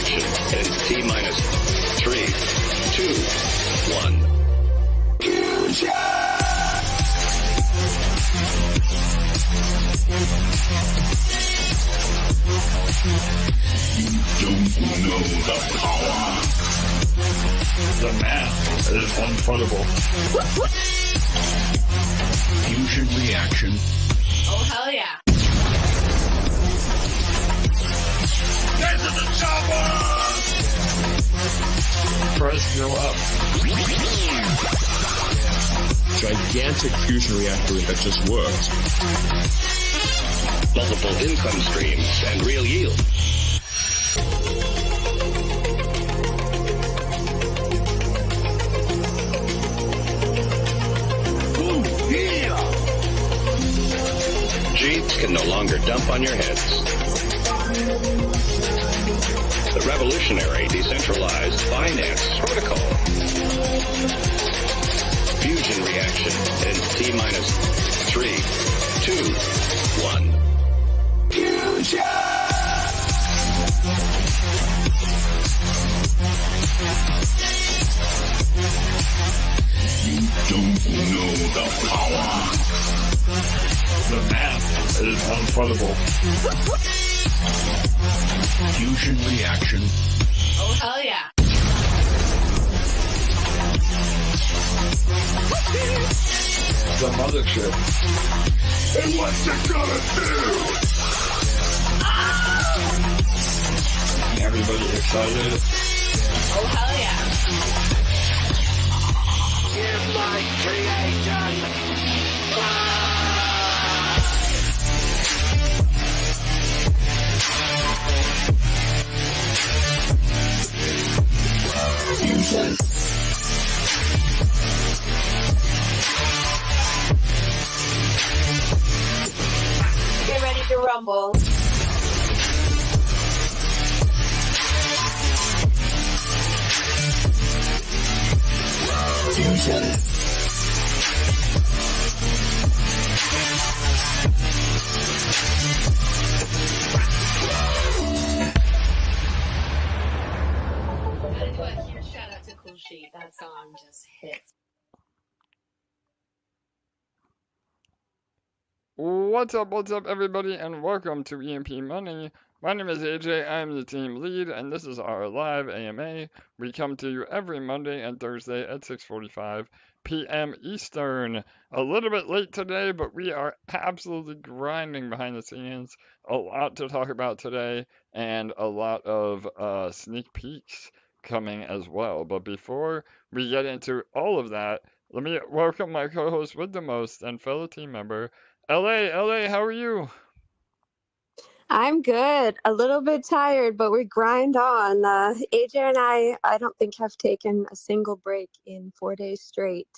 reaction in T minus 3, 2, 1. Fusion! You don't know the power. The math is unfunnable. Fusion reaction. Oh, hell yeah. Get to the chopper! Price go up. Gigantic fusion reactor that just worked. Multiple income streams and real yield. Ooh, yeah! Jeeps can no longer dump on your heads. The revolutionary decentralized finance protocol. Fusion reaction in T minus 3, 2, 1. Fusion! You don't know the power. The math is unfunnable. Fusion reaction. Oh, hell yeah. The mothership. And what's it gonna do? Everybody excited? Oh, hell yeah. In my creation! Fusion. Get ready to rumble. Fusion. Gotta do a huge shout out to Cool Sheet. That song just hits. What's up, everybody, and welcome to EMP.Money. My name is AJ, I'm the team lead, and this is our live AMA. We come to you every Monday and Thursday at 6:45 p.m. Eastern. A little bit late today, but we are absolutely grinding behind the scenes. A lot to talk about today, and a lot of sneak peeks coming as well. But before we get into all of that, let me welcome my co-host with the most and fellow team member, LA, how are you? I'm good. A little bit tired, but we grind on. AJ and I don't think have taken a single break in 4 days straight.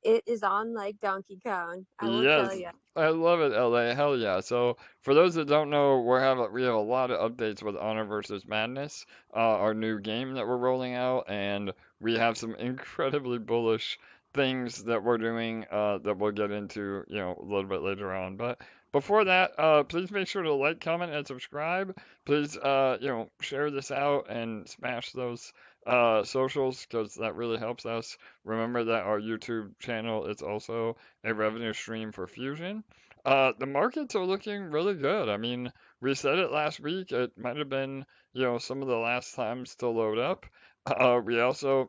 It is on like Donkey Kong, I will tell Yes, you. I love it, LA. Hell yeah. So, for those that don't know, we have a lot of updates with Honor versus Madness, our new game that we're rolling out, and we have some incredibly bullish things that we're doing that we'll get into, a little bit later on. But before that, please make sure to like, comment, and subscribe. Please, share this out and smash those socials because that really helps us. Remember that our YouTube channel is also a revenue stream for Fusion. The markets are looking really good. I mean, we said it last week. It might have been, some of the last times to load up. We also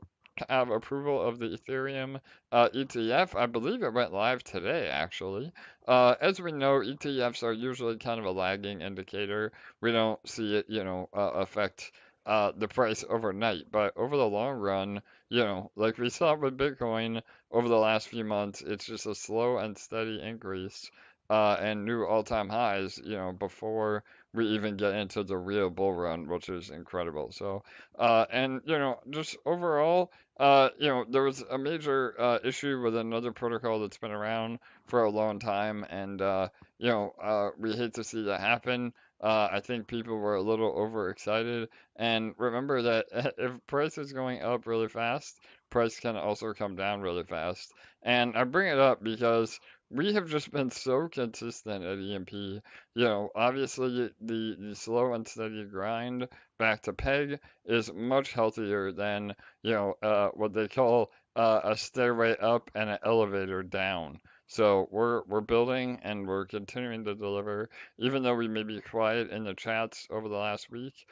have approval of the Ethereum ETF. I believe it went live today, actually. As we know, ETFs are usually kind of a lagging indicator. We don't see it, affect the price overnight, but over the long run, like we saw with Bitcoin over the last few months, it's just a slow and steady increase and new all-time highs, before we even get into the real bull run, which is incredible. So, and just overall, there was a major issue with another protocol that's been around for a long time, and we hate to see that happen. I think people were a little overexcited, and remember that if price is going up really fast, price can also come down really fast. And I bring it up because we have just been so consistent at EMP. Obviously the slow and steady grind back to peg is much healthier than, what they call a stairway up and an elevator down. So we're building and we're continuing to deliver, even though we may be quiet in the chats over the last week.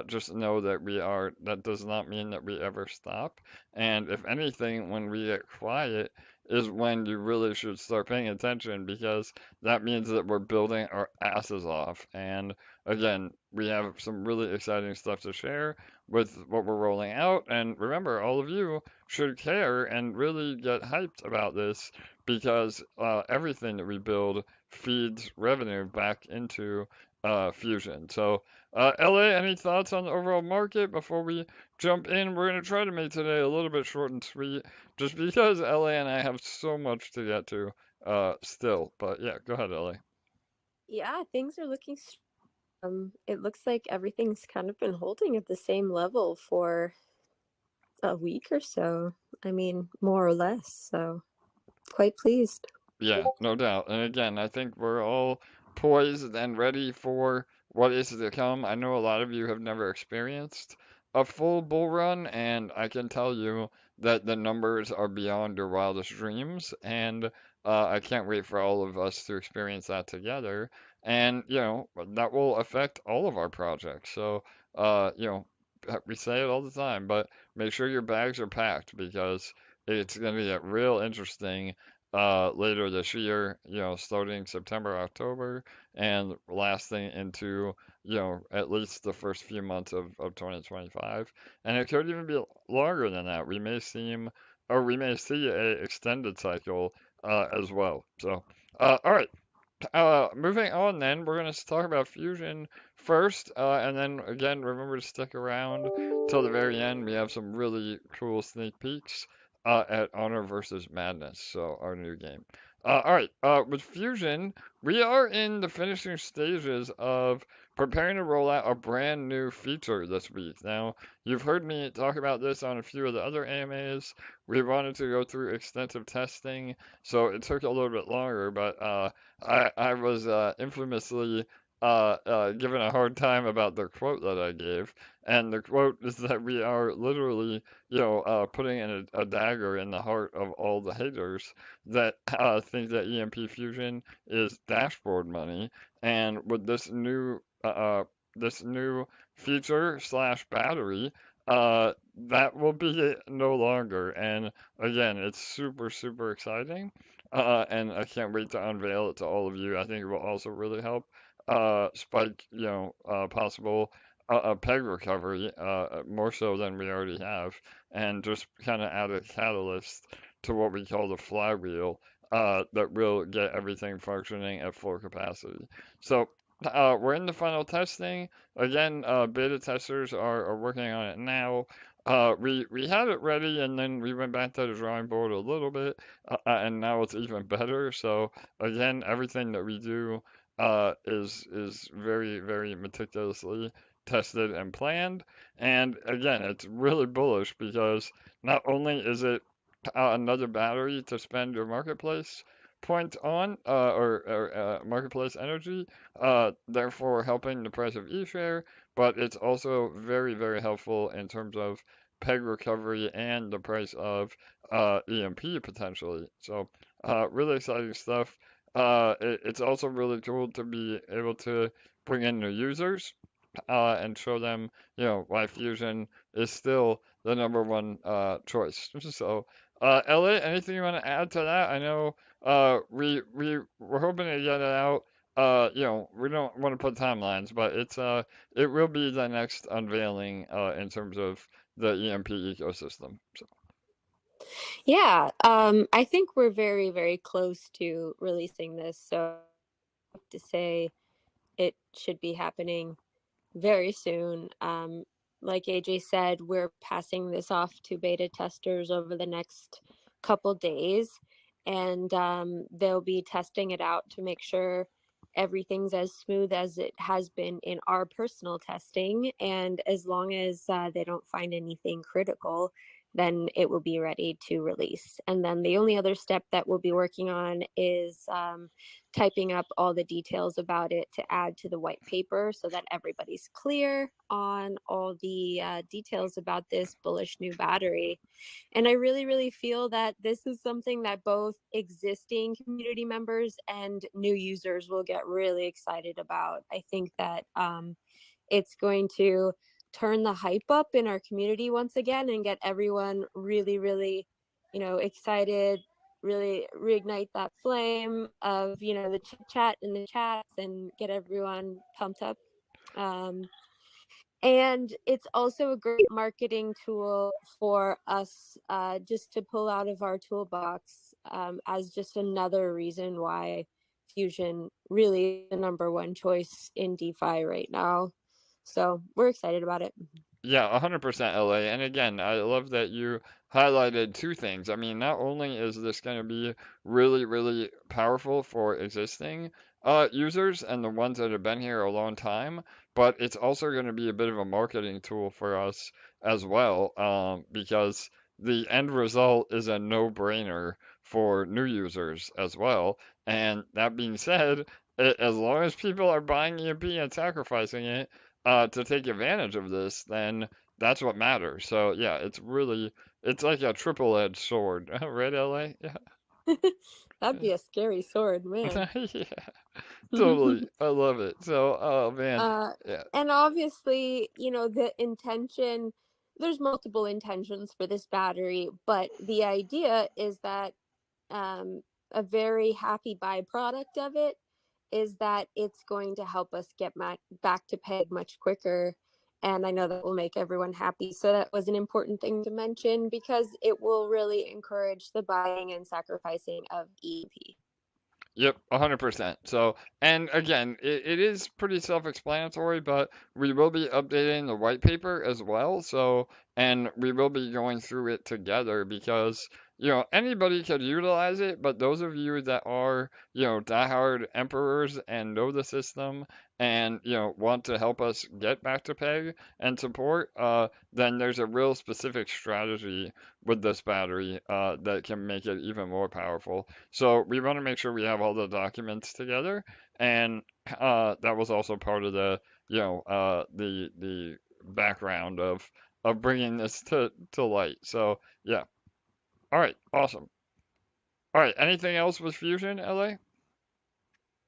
Just know that that does not mean that we ever stop. And if anything, when we get quiet, is when you really should start paying attention because that means that we're building our asses off. And again, we have some really exciting stuff to share with what we're rolling out. And remember, all of you should care and really get hyped about this because everything that we build feeds revenue back into Fusion. So, LA, any thoughts on the overall market before we jump in? We're going to try to make today a little bit short and sweet just because LA and I have so much to get to still. But yeah, go ahead, LA. Yeah, things are looking it looks like everything's kind of been holding at the same level for a week or so. I mean, more or less. So, quite pleased. Yeah, no doubt. And again, I think we're all poised and ready for what is to come. I know a lot of you have never experienced a full bull run, and I can tell you that the numbers are beyond your wildest dreams. And I can't wait for all of us to experience that together. And, that will affect all of our projects. So, we say it all the time, but make sure your bags are packed because it's going to get real interesting later this year, starting September, October, and lasting into, at least the first few months of 2025. And it could even be longer than that. We may see a extended cycle as well. So, all right. Moving on then, we're going to talk about Fusion first, and then again, remember to stick around till the very end. We have some really cool sneak peeks at Honor versus Madness, so our new game. All right, with Fusion, we are in the finishing stages of preparing to roll out a brand new feature this week. Now, you've heard me talk about this on a few of the other AMAs. We wanted to go through extensive testing, so it took a little bit longer, but I was infamously given a hard time about the quote that I gave, and the quote is that we are literally, putting in a dagger in the heart of all the haters that think that EMP Fusion is dashboard money, and with this new feature slash battery. That will be it no longer, and again, it's super, super exciting. And I can't wait to unveil it to all of you. I think it will also really help spike, possible peg recovery more so than we already have, and just kind of add a catalyst to what we call the flywheel that will get everything functioning at full capacity. So we're in the final testing. Again, beta testers are working on it now. We had it ready and then we went back to the drawing board a little bit, and now it's even better. So again, everything that we do is very, very meticulously tested and planned. And again, it's really bullish because not only is it another battery to spend your marketplace point on, or marketplace energy, therefore helping the price of eShare, but it's also very, very helpful in terms of peg recovery and the price of EMP potentially. So, really exciting stuff. It's also really cool to be able to bring in new users and show them, why Fusion is still the number one choice. So, Elliot, anything you want to add to that? I know we're hoping to get it out. We don't want to put timelines, but it will be the next unveiling in terms of the EMP ecosystem. So. Yeah, I think we're very, very close to releasing this. So to say it should be happening very soon. Like AJ said, we're passing this off to beta testers over the next couple days, and they'll be testing it out to make sure everything's as smooth as it has been in our personal testing. And as long as they don't find anything critical, then it will be ready to release. And then the only other step that we'll be working on is typing up all the details about it to add to the white paper so that everybody's clear on all the details about this bullish new battery. And I really, really feel that this is something that both existing community members and new users will get really excited about. I think that it's going to turn the hype up in our community once again and get everyone really, really, excited, really reignite that flame of, the chit chat in the chats and get everyone pumped up. And it's also a great marketing tool for us just to pull out of our toolbox as just another reason why Fusion really is the #1 choice in DeFi right now. So we're excited about it. Yeah, 100% LA. And again, I love that you highlighted two things. I mean, not only is this going to be really, really powerful for existing users and the ones that have been here a long time, but it's also going to be a bit of a marketing tool for us as well, because the end result is a no-brainer for new users as well. And that being said, as long as people are buying EMP and sacrificing it, to take advantage of this, then that's what matters. So yeah, it's like a triple-edged sword, right, LA? Yeah, That'd be a scary sword, man. yeah, totally. I love it. So, oh man, uh, yeah, and obviously, the intention, there's multiple intentions for this battery, but the idea is that a very happy byproduct of it is that it's going to help us get back to peg much quicker. And I know that will make everyone happy. So that was an important thing to mention because it will really encourage the buying and sacrificing of EEP. yep, 100%. So, and again, it is pretty self-explanatory, but we will be updating the white paper as well. So, and we will be going through it together because, anybody could utilize it, but those of you that are, diehard emperors and know the system and, want to help us get back to peg and support, then there's a real specific strategy with this battery, that can make it even more powerful. So we want to make sure we have all the documents together, and that was also part of the the background of bringing this to light. So yeah, all right, awesome. All right, anything else with Fusion, LA?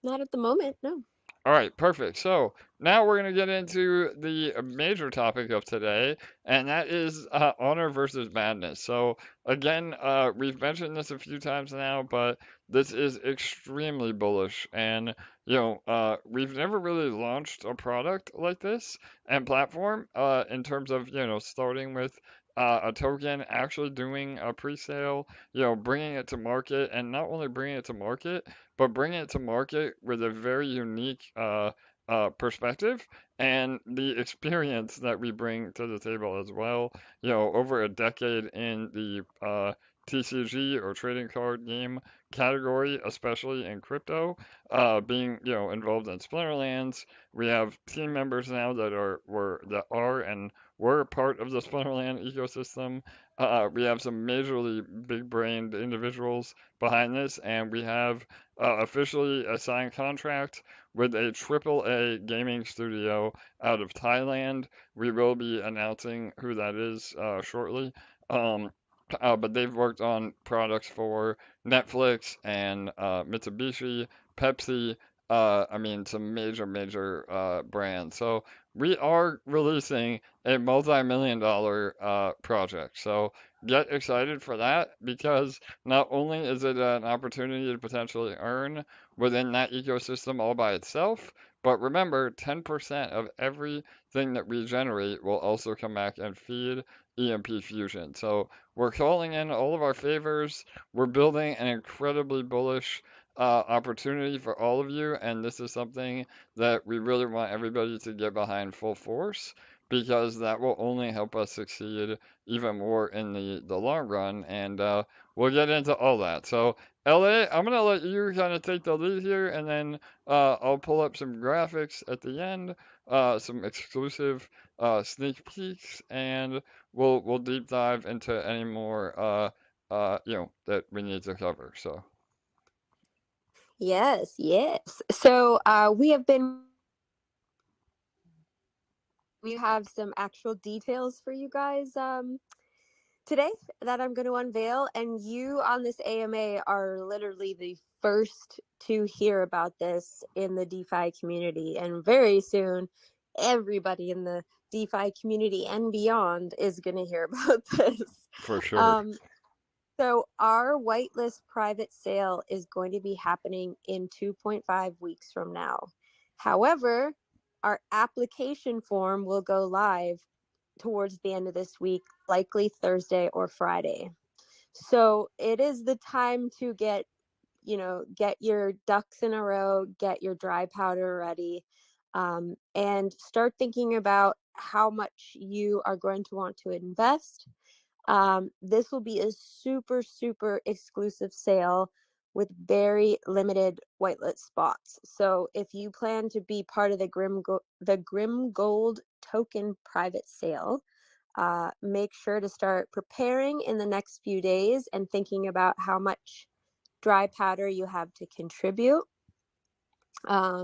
Not at the moment, no. All right, perfect. So now we're going to get into the major topic of today, and that is honor versus madness. So again, we've mentioned this a few times now, but this is extremely bullish, and we've never really launched a product like this and platform in terms of starting with. A token, actually doing a pre-sale, bringing it to market, and not only bringing it to market, but bringing it to market with a very unique perspective and the experience that we bring to the table as well. Over a decade in the TCG or trading card game category, especially in crypto, being involved in Splinterlands. We have team members now that are and were part of the Splinterland ecosystem. We have some majorly big-brained individuals behind this, and we have officially a signed contract with a AAA gaming studio out of Thailand. We will be announcing who that is shortly. But they've worked on products for Netflix and Mitsubishi, Pepsi. I mean, some major brands. So we are releasing a multi-million-dollar project. So get excited for that because not only is it an opportunity to potentially earn within that ecosystem all by itself, but remember, 10% of everything that we generate will also come back and feed EMP Fusion. So we're calling in all of our favors. We're building an incredibly bullish opportunity for all of you, and this is something that we really want everybody to get behind full force because that will only help us succeed even more in the long run, and we'll get into all that. So, LA, I'm gonna let you kind of take the lead here, and then I'll pull up some graphics at the end, some exclusive sneak peeks, and we'll deep dive into any more that we need to cover. So Yes, yes. So we have some actual details for you guys today that I'm going to unveil, and you on this AMA are literally the first to hear about this in the DeFi community, and very soon everybody in the DeFi community and beyond is going to hear about this. for sure. So our whitelist private sale is going to be happening in 2.5 weeks from now. However, our application form will go live towards the end of this week, likely Thursday or Friday. So it is the time to get your ducks in a row, get your dry powder ready, and start thinking about how much you are going to want to invest. This will be a super, super exclusive sale with very limited whitelist spots. So if you plan to be part of the GrimGold token private sale, make sure to start preparing in the next few days and thinking about how much dry powder you have to contribute. I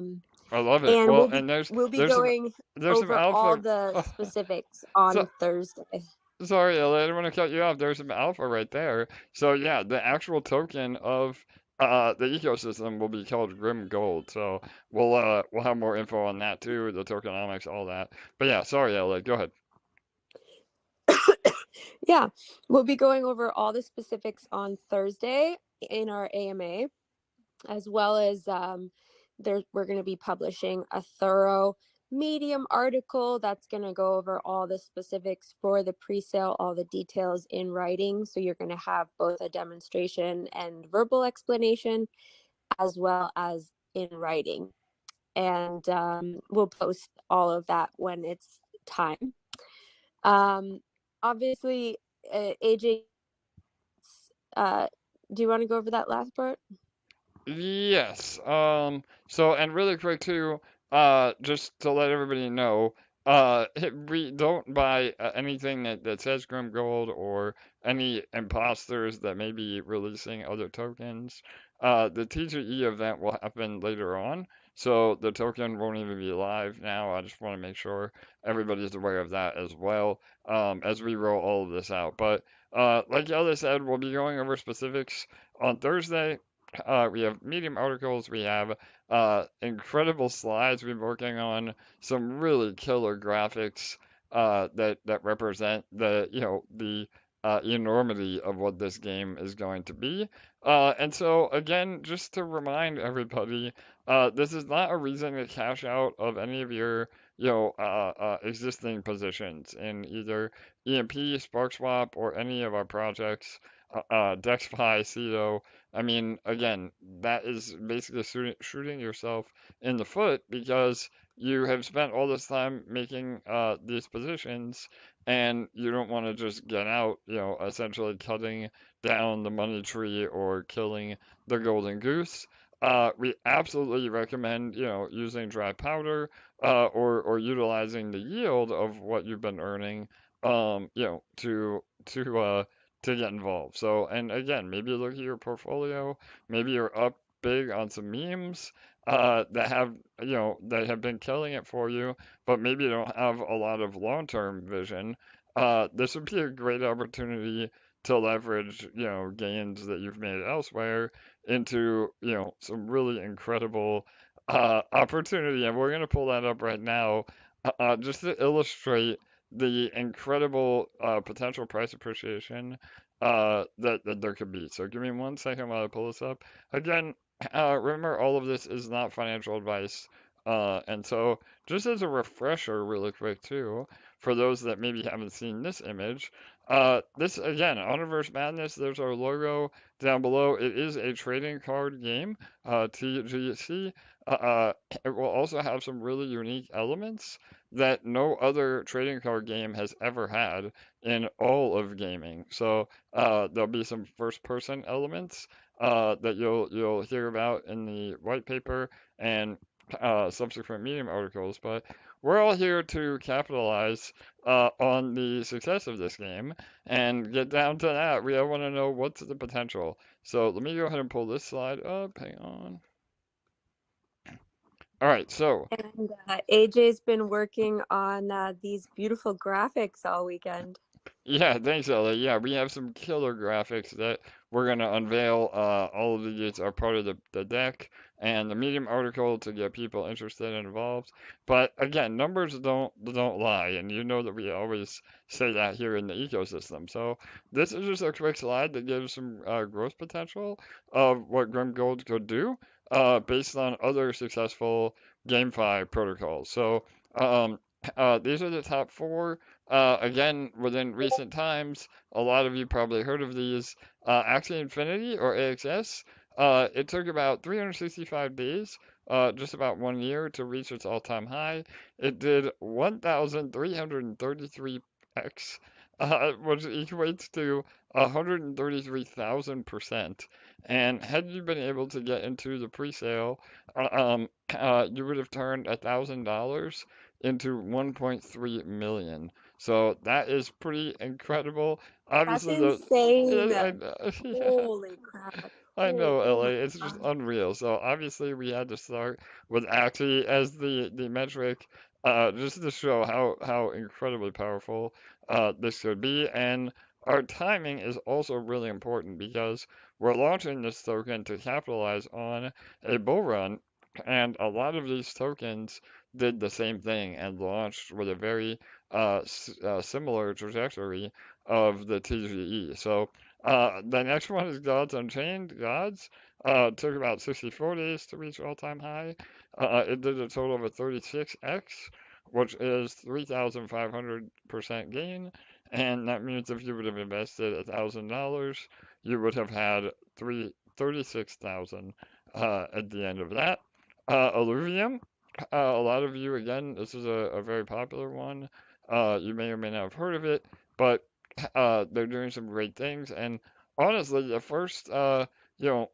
love it. And Well, and we'll be there's some going there's some over all alpha. the specifics So on Thursday. sorry, Ella, I didn't want to cut you off. There's some alpha right there. So yeah, the actual token of the ecosystem will be called Grim Gold. So we'll have more info on that too, the tokenomics, all that. But yeah, sorry, Ella, go ahead. Yeah, we'll be going over all the specifics on Thursday in our AMA, as well as we're going to be publishing a thorough Medium article that's going to go over all the specifics for the pre-sale, all the details in writing. So you're going to have both a demonstration and verbal explanation, as well as in writing. And we'll post all of that when it's time. Obviously, AJ, do you want to go over that last part? Yes. So and really quick too, just to let everybody know, we don't buy anything that says Grim Gold or any imposters that may be releasing other tokens. The TGE event will happen later on, so the token won't even be live now. I just want to make sure everybody's aware of that as well, as we roll all of this out. But like Ella said, we'll be going over specifics on Thursday. We have Medium articles. We have incredible slides. We've been working on some really killer graphics that represent the enormity of what this game is going to be. And so again, just to remind everybody, this is not a reason to cash out of any of your existing positions in either EMP, Sparkswap, or any of our projects, DexFi, Cedo. I mean, again, that is basically shooting yourself in the foot because you have spent all this time making these positions and you don't want to just get out, essentially cutting down the money tree or killing the golden goose. We absolutely recommend, using dry powder or utilizing the yield of what you've been earning, to get involved. So, and again, maybe look at your portfolio. Maybe you're up big on some memes that have been killing it for you, but maybe you don't have a lot of long-term vision. This would be a great opportunity to leverage, gains that you've made elsewhere into, some really incredible opportunity. And we're going to pull that up right now, just to illustrate the incredible potential price appreciation that there could be. So give me 1 second while I pull this up. Again, remember all of this is not financial advice. And so just as a refresher really quick too, for those that maybe haven't seen this image, this again, Honorverse Madness, there's our logo down below. It is a trading card game, TGC. It will also have some really unique elements that no other trading card game has ever had in all of gaming. So there'll be some first person elements that you'll hear about in the white paper and subsequent Medium articles. But we're all here to capitalize on the success of this game and get down to that. We all want to know what's the potential. So let me go ahead and pull this slide up. Hang on. All right, so And AJ's been working on these beautiful graphics all weekend. yeah, thanks, Ella. Yeah, we have some killer graphics that we're gonna unveil. All of these are part of the deck and the Medium article to get people interested and involved. But again, numbers don't lie, and you know that we always say that here in the ecosystem. So this is just a quick slide that gives some growth potential of what GrimGold could do, based on other successful GameFi protocols. So these are the top four. Again, within recent times, a lot of you probably heard of these. Axie Infinity or AXS, it took about 365 days, just about 1 year to reach its all-time high. It did 1,333x, which equates to 133,000%. And had you been able to get into the pre-sale, you would have turned $1,000 into 1.3 million. So that is pretty incredible. That's Obviously, the insane. yeah, yeah, Holy crap. I know, Oh LA. my It's just God. unreal. So obviously, we had to start with Axie as the metric, just to show how incredibly powerful this could be. And our timing is also really important because we're launching this token to capitalize on a bull run, and a lot of these tokens did the same thing and launched with a very similar trajectory of the TGE. So. The next one is Gods Unchained. Gods took about 64 days to reach all-time high. It did a total of a 36x, which is 3,500% gain, and that means if you would have invested $1,000, you would have had 36,000 at the end of that. Alluvium, a lot of you, again, this is a very popular one. You may or may not have heard of it, but they're doing some great things. And honestly, the first, you know,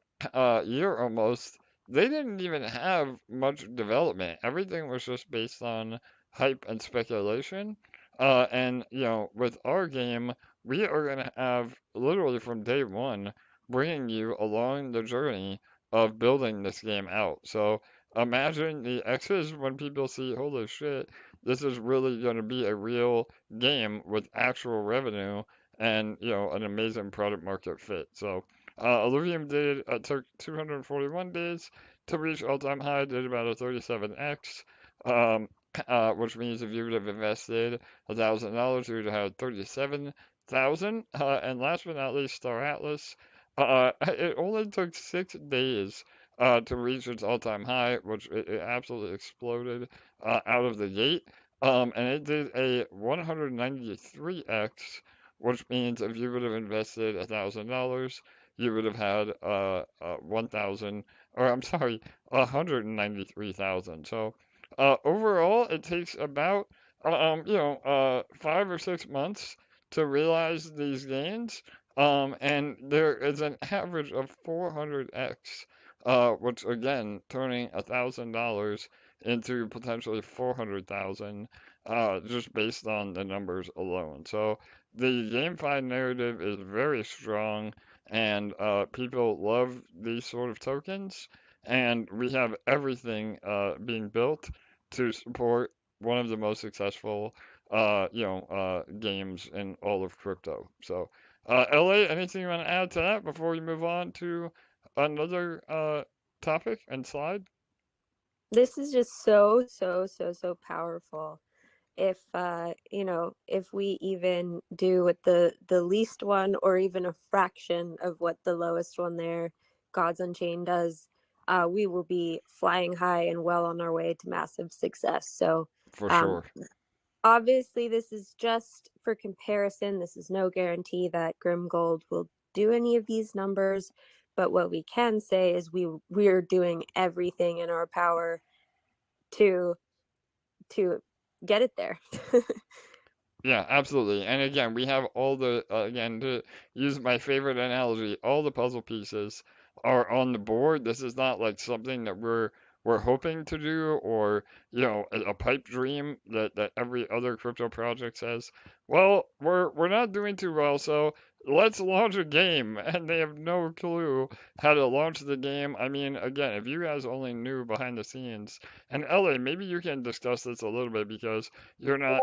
year almost, they didn't even have much development. Everything was just based on hype and speculation. And, with our game, we are going to have literally from day one bringing you along the journey of building this game out. So imagine the X's when people see, holy shit, this is really going to be a real game with actual revenue and an amazing product market fit. So Illuvium took 241 days to reach all-time high, did about a 37x, which means if you would have invested $1,000, you would have had 37,000. And last but not least, Star Atlas. It only took 6 days to reach its all-time high, which it absolutely exploded out of the gate. And it did a 193x, which means if you would have invested $1,000, you would have had 1,000, or I'm sorry, 193,000. So overall, it takes about 5 or 6 months to realize these gains. And there is an average of 400x, which again, turning $1,000 into potentially 400,000, just based on the numbers alone. So the GameFi narrative is very strong, and people love these sort of tokens, and we have everything being built to support one of the most successful, games in all of crypto. So, LA, anything you want to add to that before we move on to another topic and slide? This is just so, so, so, so powerful. If if we even do what the least one or even a fraction of what the lowest one there, Gods Unchained, does, we will be flying high and well on our way to massive success. So For um, sure. obviously this is just for comparison. This is no guarantee that GrimGold will do any of these numbers, but what we can say is we're doing everything in our power to get it there. Yeah, absolutely. And again, we have all the, again, to use my favorite analogy, all the puzzle pieces are on the board. This is not like something that we're hoping to do, or a pipe dream that every other crypto project says. Well, we're not doing too well, so let's launch a game, and they have no clue how to launch the game. I mean, again, if you guys only knew behind the scenes, and LA, maybe you can discuss this a little bit because you're not.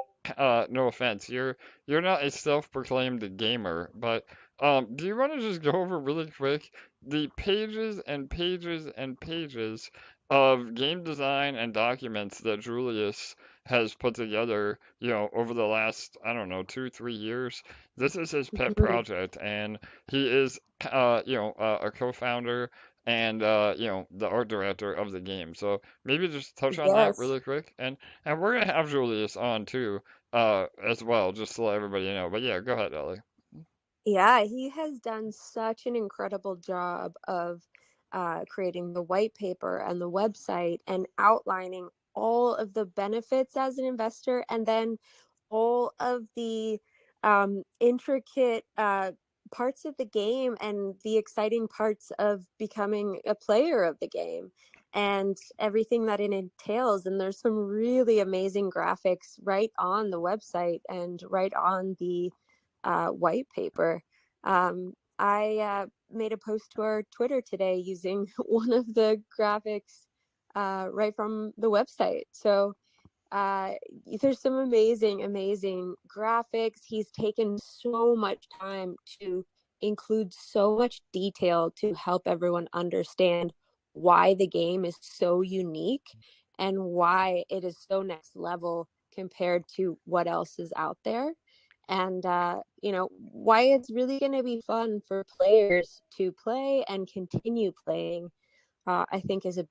No offense, you're not a self-proclaimed gamer, but do you want to just go over really quick the pages and pages and pages of game design and documents that Julius has put together, over the last, I don't know, 2, 3 years? This is his pet Mhm. project, and he is, a co-founder and, the art director of the game. So maybe just touch on that Yes. really quick, and we're gonna have Julius on too, as well, just to let everybody know. But yeah, go ahead, Ellie. Yeah, he has done such an incredible job of creating the white paper and the website and outlining all of the benefits as an investor, and then all of the intricate parts of the game and the exciting parts of becoming a player of the game and everything that it entails. And there's some really amazing graphics right on the website and right on the white paper. I made a post to our Twitter today using one of the graphics right from the website. So uh, there's some amazing graphics. He's taken so much time to include so much detail to help everyone understand why the game is so unique and why it is so next level compared to what else is out there. And, why it's really going to be fun for players to play and continue playing, I think is a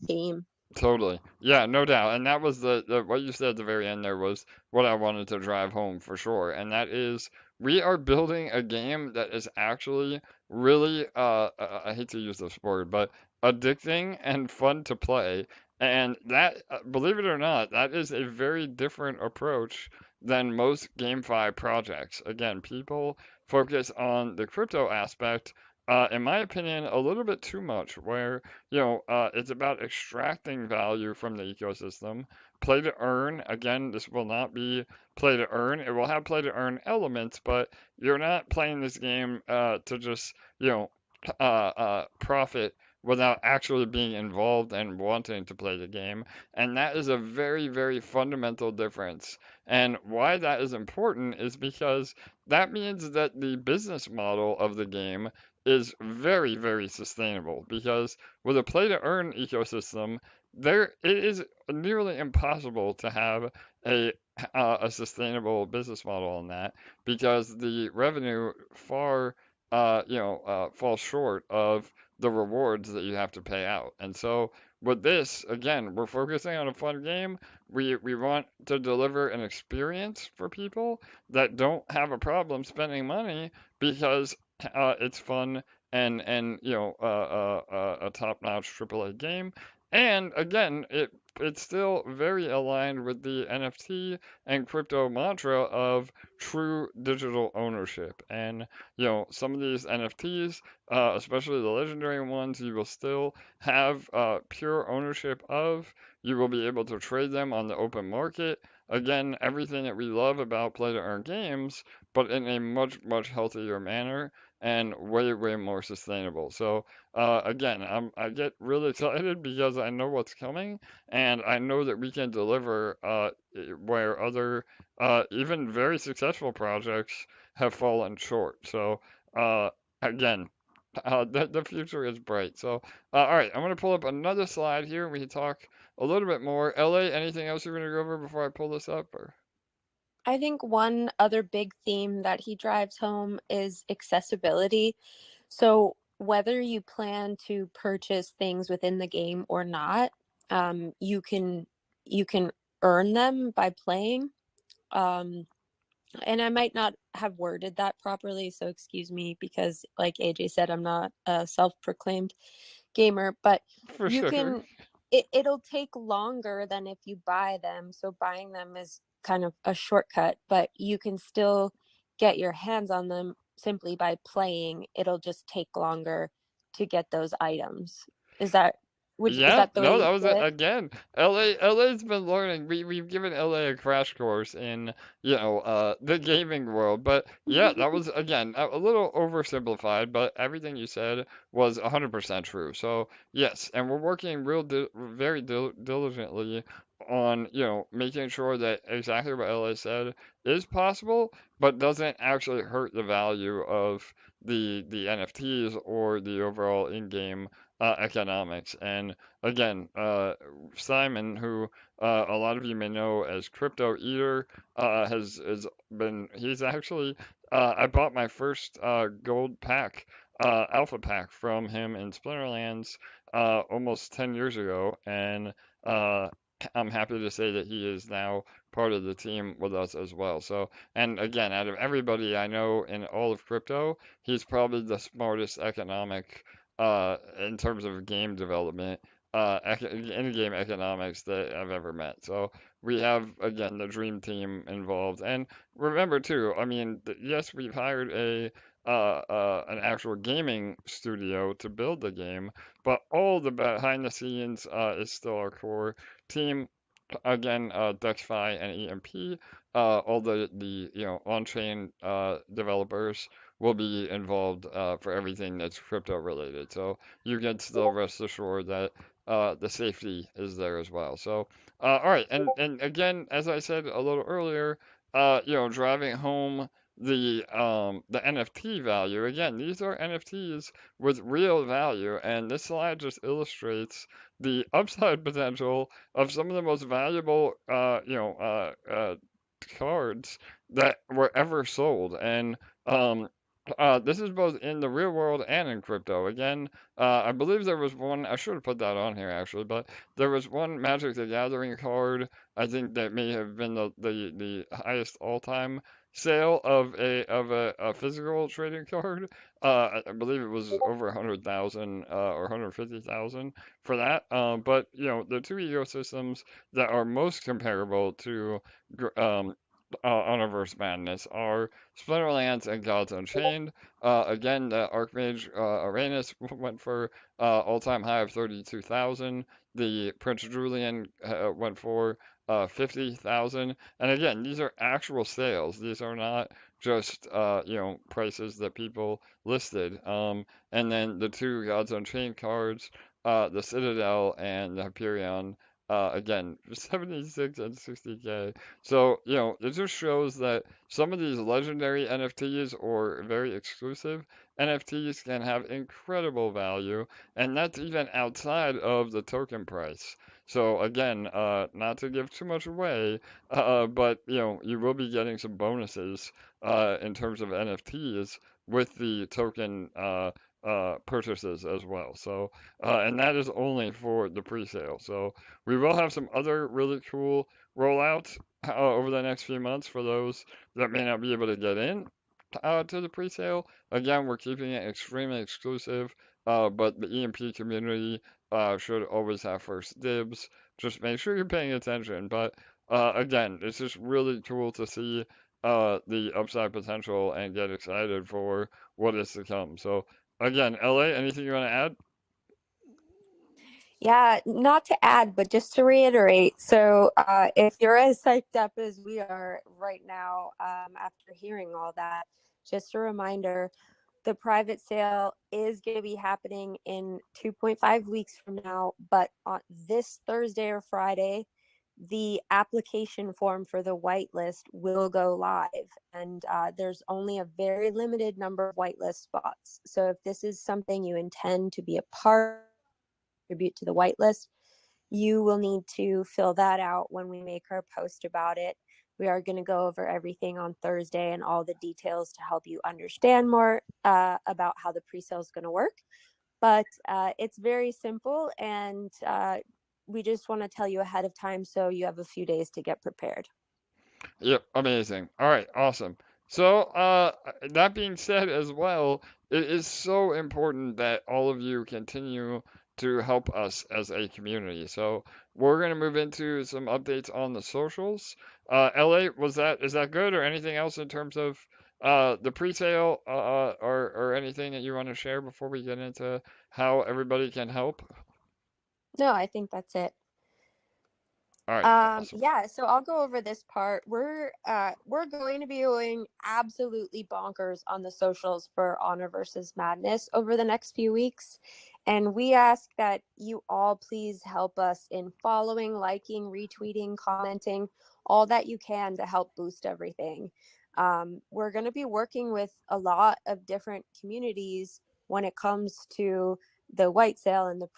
theme. Totally. Yeah, no doubt. And that was the what you said at the very end there was what I wanted to drive home for sure. And that is we are building a game that is actually really I hate to use this word, but addicting and fun to play. And that believe it or not, that is a very different approach than most GameFi projects. Again, people focus on the crypto aspect, in my opinion, a little bit too much, where it's about extracting value from the ecosystem. Play to earn, again, this will not be play to earn. It will have play to earn elements, but you're not playing this game to just, profit without actually being involved and wanting to play the game. And that is a very, very fundamental difference. And why that is important is because that means that the business model of the game is very, very sustainable because with a play to earn ecosystem, there it is nearly impossible to have a a sustainable business model on that because the revenue falls short of the rewards that you have to pay out. And so with this, again, we're focusing on a fun game. We want to deliver an experience for people that don't have a problem spending money because it's fun and a top-notch AAA game. And again, it's still very aligned with the NFT and crypto mantra of true digital ownership. And some of these NFTs, especially the legendary ones, you will still have pure ownership of. You will be able to trade them on the open market. Again, everything that we love about play to earn games, but in a much, much healthier manner and way, way more sustainable. So again, I get really excited because I know what's coming, and I know that we can deliver where other even very successful projects have fallen short. So again, the future is bright. So all right, I'm gonna pull up another slide here. We can talk a little bit more. LA, anything else you're gonna go over before I pull this up? Or I think one other big theme that he drives home is accessibility. So whether you plan to purchase things within the game or not, you can earn them by playing. Um, and I might not have worded that properly, so excuse me because, like AJ said, I'm not a self-proclaimed gamer, but for you sure. can it'll take longer than if you buy them. So buying them is kind of a shortcut, but you can still get your hands on them simply by playing. It'll just take longer to get those items. Is that is Yeah, that the way no, you that was see it. it? Again, LA's been learning. We've given LA a crash course in, the gaming world. But yeah, that was again a little oversimplified, but everything you said was 100% true. So yes, and we're working very diligently on, making sure that exactly what LA said is possible, but doesn't actually hurt the value of the NFTs or the overall in-game economics. And again, Simon, who a lot of you may know as Crypto Eater, has been. He's actually. I bought my first gold pack, alpha pack from him in Splinterlands almost 10 years ago, and uh, I'm happy to say that he is now part of the team with us as well. So, and again, out of everybody I know in all of crypto, he's probably the smartest economic in terms of game development, in-game economics that I've ever met. So we have again the dream team involved, and remember too. I mean, yes, we've hired an actual gaming studio to build the game, but all the behind the scenes is still our core team. Again, DexFi and EMP, all the on-chain developers will be involved for everything that's crypto related. So you can still rest assured that the safety is there as well. So all right, and again, as I said a little earlier, driving home the NFT value. Again, these are NFTs with real value, and this slide just illustrates the upside potential of some of the most valuable, cards that were ever sold. And um, this is both in the real world and in crypto. Again, I believe there was one, I should have put that on here actually, but there was one Magic the Gathering card, I think that may have been the highest all-time sale of a physical trading card. I believe it was over 100,000 or 150,000 for that. But the two ecosystems that are most comparable to Universe Madness are Splinterlands and Gods Unchained. Again, the Archmage Aranus went for all-time high of 32,000. The Prince Julian went for 50,000. And again, these are actual sales. These are not just prices that people listed. And then the two Gods Unchained cards, the Citadel and the Hyperion, again, 76 and 60K. So, it just shows that some of these legendary NFTs or very exclusive NFTs can have incredible value, and that's even outside of the token price. So again, not to give too much away, but you will be getting some bonuses in terms of NFTs with the token purchases as well. So, and that is only for the pre-sale. So we will have some other really cool rollouts over the next few months for those that may not be able to get in to the pre-sale. Again, we're keeping it extremely exclusive, but the EMP community should always have first dibs. Just make sure you're paying attention. But again, it's just really cool to see the upside potential and get excited for what is to come. So again, LA, anything you want to add? Yeah, not to add, but just to reiterate. So, if you're as psyched up as we are right now, after hearing all that, just a reminder, the private sale is going to be happening in 2.5 weeks from now, but on this Thursday or Friday, the application form for the whitelist will go live, and there's only a very limited number of whitelist spots. So if this is something you intend to be a part, contribute to the whitelist, you will need to fill that out when we make our post about it. We are going to go over everything on Thursday and all the details to help you understand more about how the pre-sale is going to work. But it's very simple, and we just want to tell you ahead of time so you have a few days to get prepared. Yep, amazing. All right, awesome. So, that being said as well, it is so important that all of you continue to help us as a community. So, we're going to move into some updates on the socials. LA, is that good or anything else in terms of the pre-sale or anything that you want to share before we get into how everybody can help? No, I think that's it. All right, awesome. Yeah, so I'll go over this part. We're going to be going absolutely bonkers on the socials for Honor versus Madness over the next few weeks. And we ask that you all please help us in following, liking, retweeting, commenting, all that you can to help boost everything. We're going to be working with a lot of different communities when it comes to the white sale and the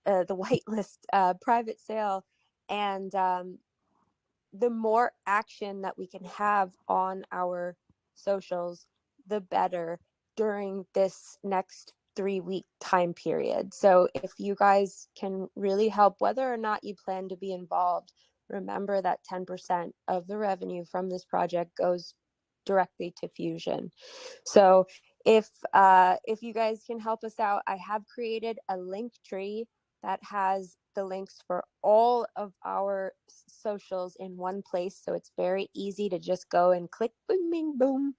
whitelist private sale, and the more action that we can have on our socials, the better during this next 3-week time period. So if you guys can really help, whether or not you plan to be involved, remember that 10% of the revenue from this project goes directly to Fusion. So if you guys can help us out, I have created a link tree that has the links for all of our socials in one place. So it's very easy to just go and click boom, bing, boom.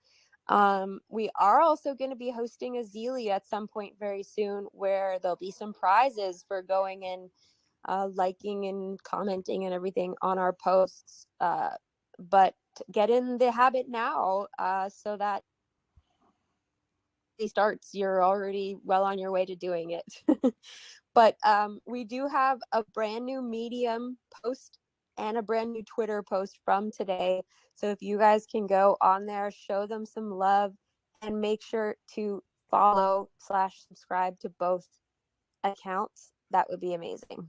We are also going to be hosting a Zealy at some point very soon where there'll be some prizes for going and liking and commenting and everything on our posts. But get in the habit now so that starts, you're already well on your way to doing it. But we do have a brand new Medium post and a brand new Twitter post from today. So if you guys can go on there, show them some love, and make sure to follow/subscribe to both accounts, that would be amazing.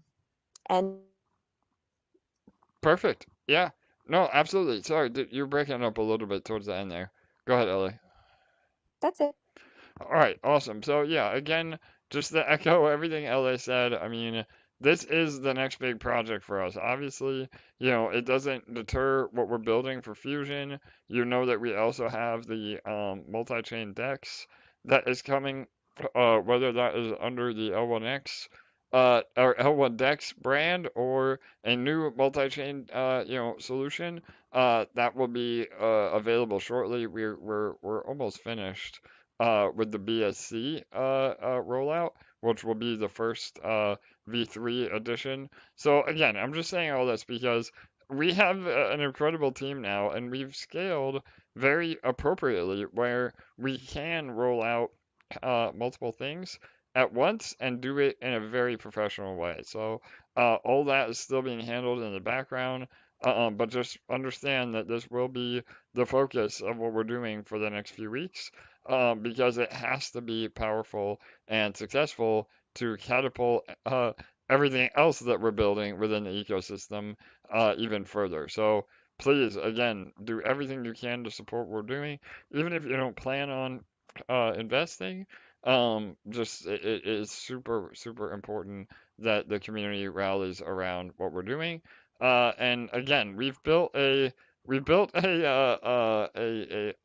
And Perfect. Yeah. No, absolutely. Sorry, you're breaking up a little bit towards the end there. Go ahead, Ellie. that's it. All right, awesome. So yeah, again, just to echo everything LA said, I mean, this is the next big project for us. Obviously, it doesn't deter what we're building for Fusion. You know that we also have the multi-chain DEX that is coming, whether that is under the L1X or L1 DEX brand or a new multi-chain solution that will be available shortly. We're almost finished with the BSC rollout, which will be the first V3 edition. So again, I'm just saying all this because we have an incredible team now, and we've scaled very appropriately where we can roll out multiple things at once and do it in a very professional way. So all that is still being handled in the background. But just understand that this will be the focus of what we're doing for the next few weeks because it has to be powerful and successful to catapult everything else that we're building within the ecosystem even further. So please, again, do everything you can to support what we're doing, even if you don't plan on investing. Just it is super, super important that the community rallies around what we're doing. And again, we built a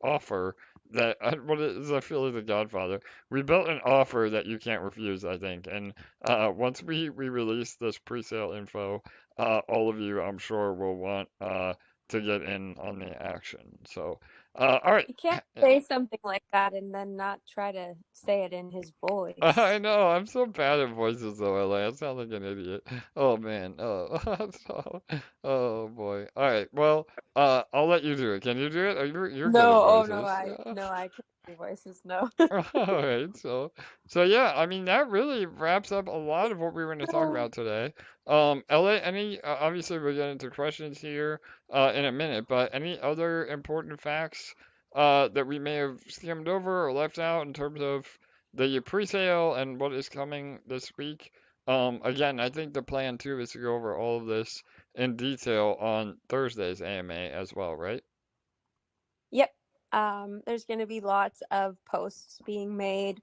offer that what is I feel like the Godfather. We built an offer that you can't refuse, I think. And once we release this pre-sale info, all of you, I'm sure, will want to get in on the action. So, all right. You can't say something like that and then not try to say it in his voice. I know, I'm so bad at voices though, LA. I sound like an idiot. Oh man. Oh, oh boy. All right. Well, I'll let you do it. Can you do it? You're good at No, oh no, voices. I can't do voices, no. All right. So yeah, I mean that really wraps up a lot of what we were going to talk about today. LA, obviously we'll get into questions here in a minute, but any other important facts that we may have skimmed over or left out in terms of the pre-sale and what is coming this week? Again, I think the plan too is to go over all of this in detail on Thursday's AMA as well, right? Yep. There's going to be lots of posts being made.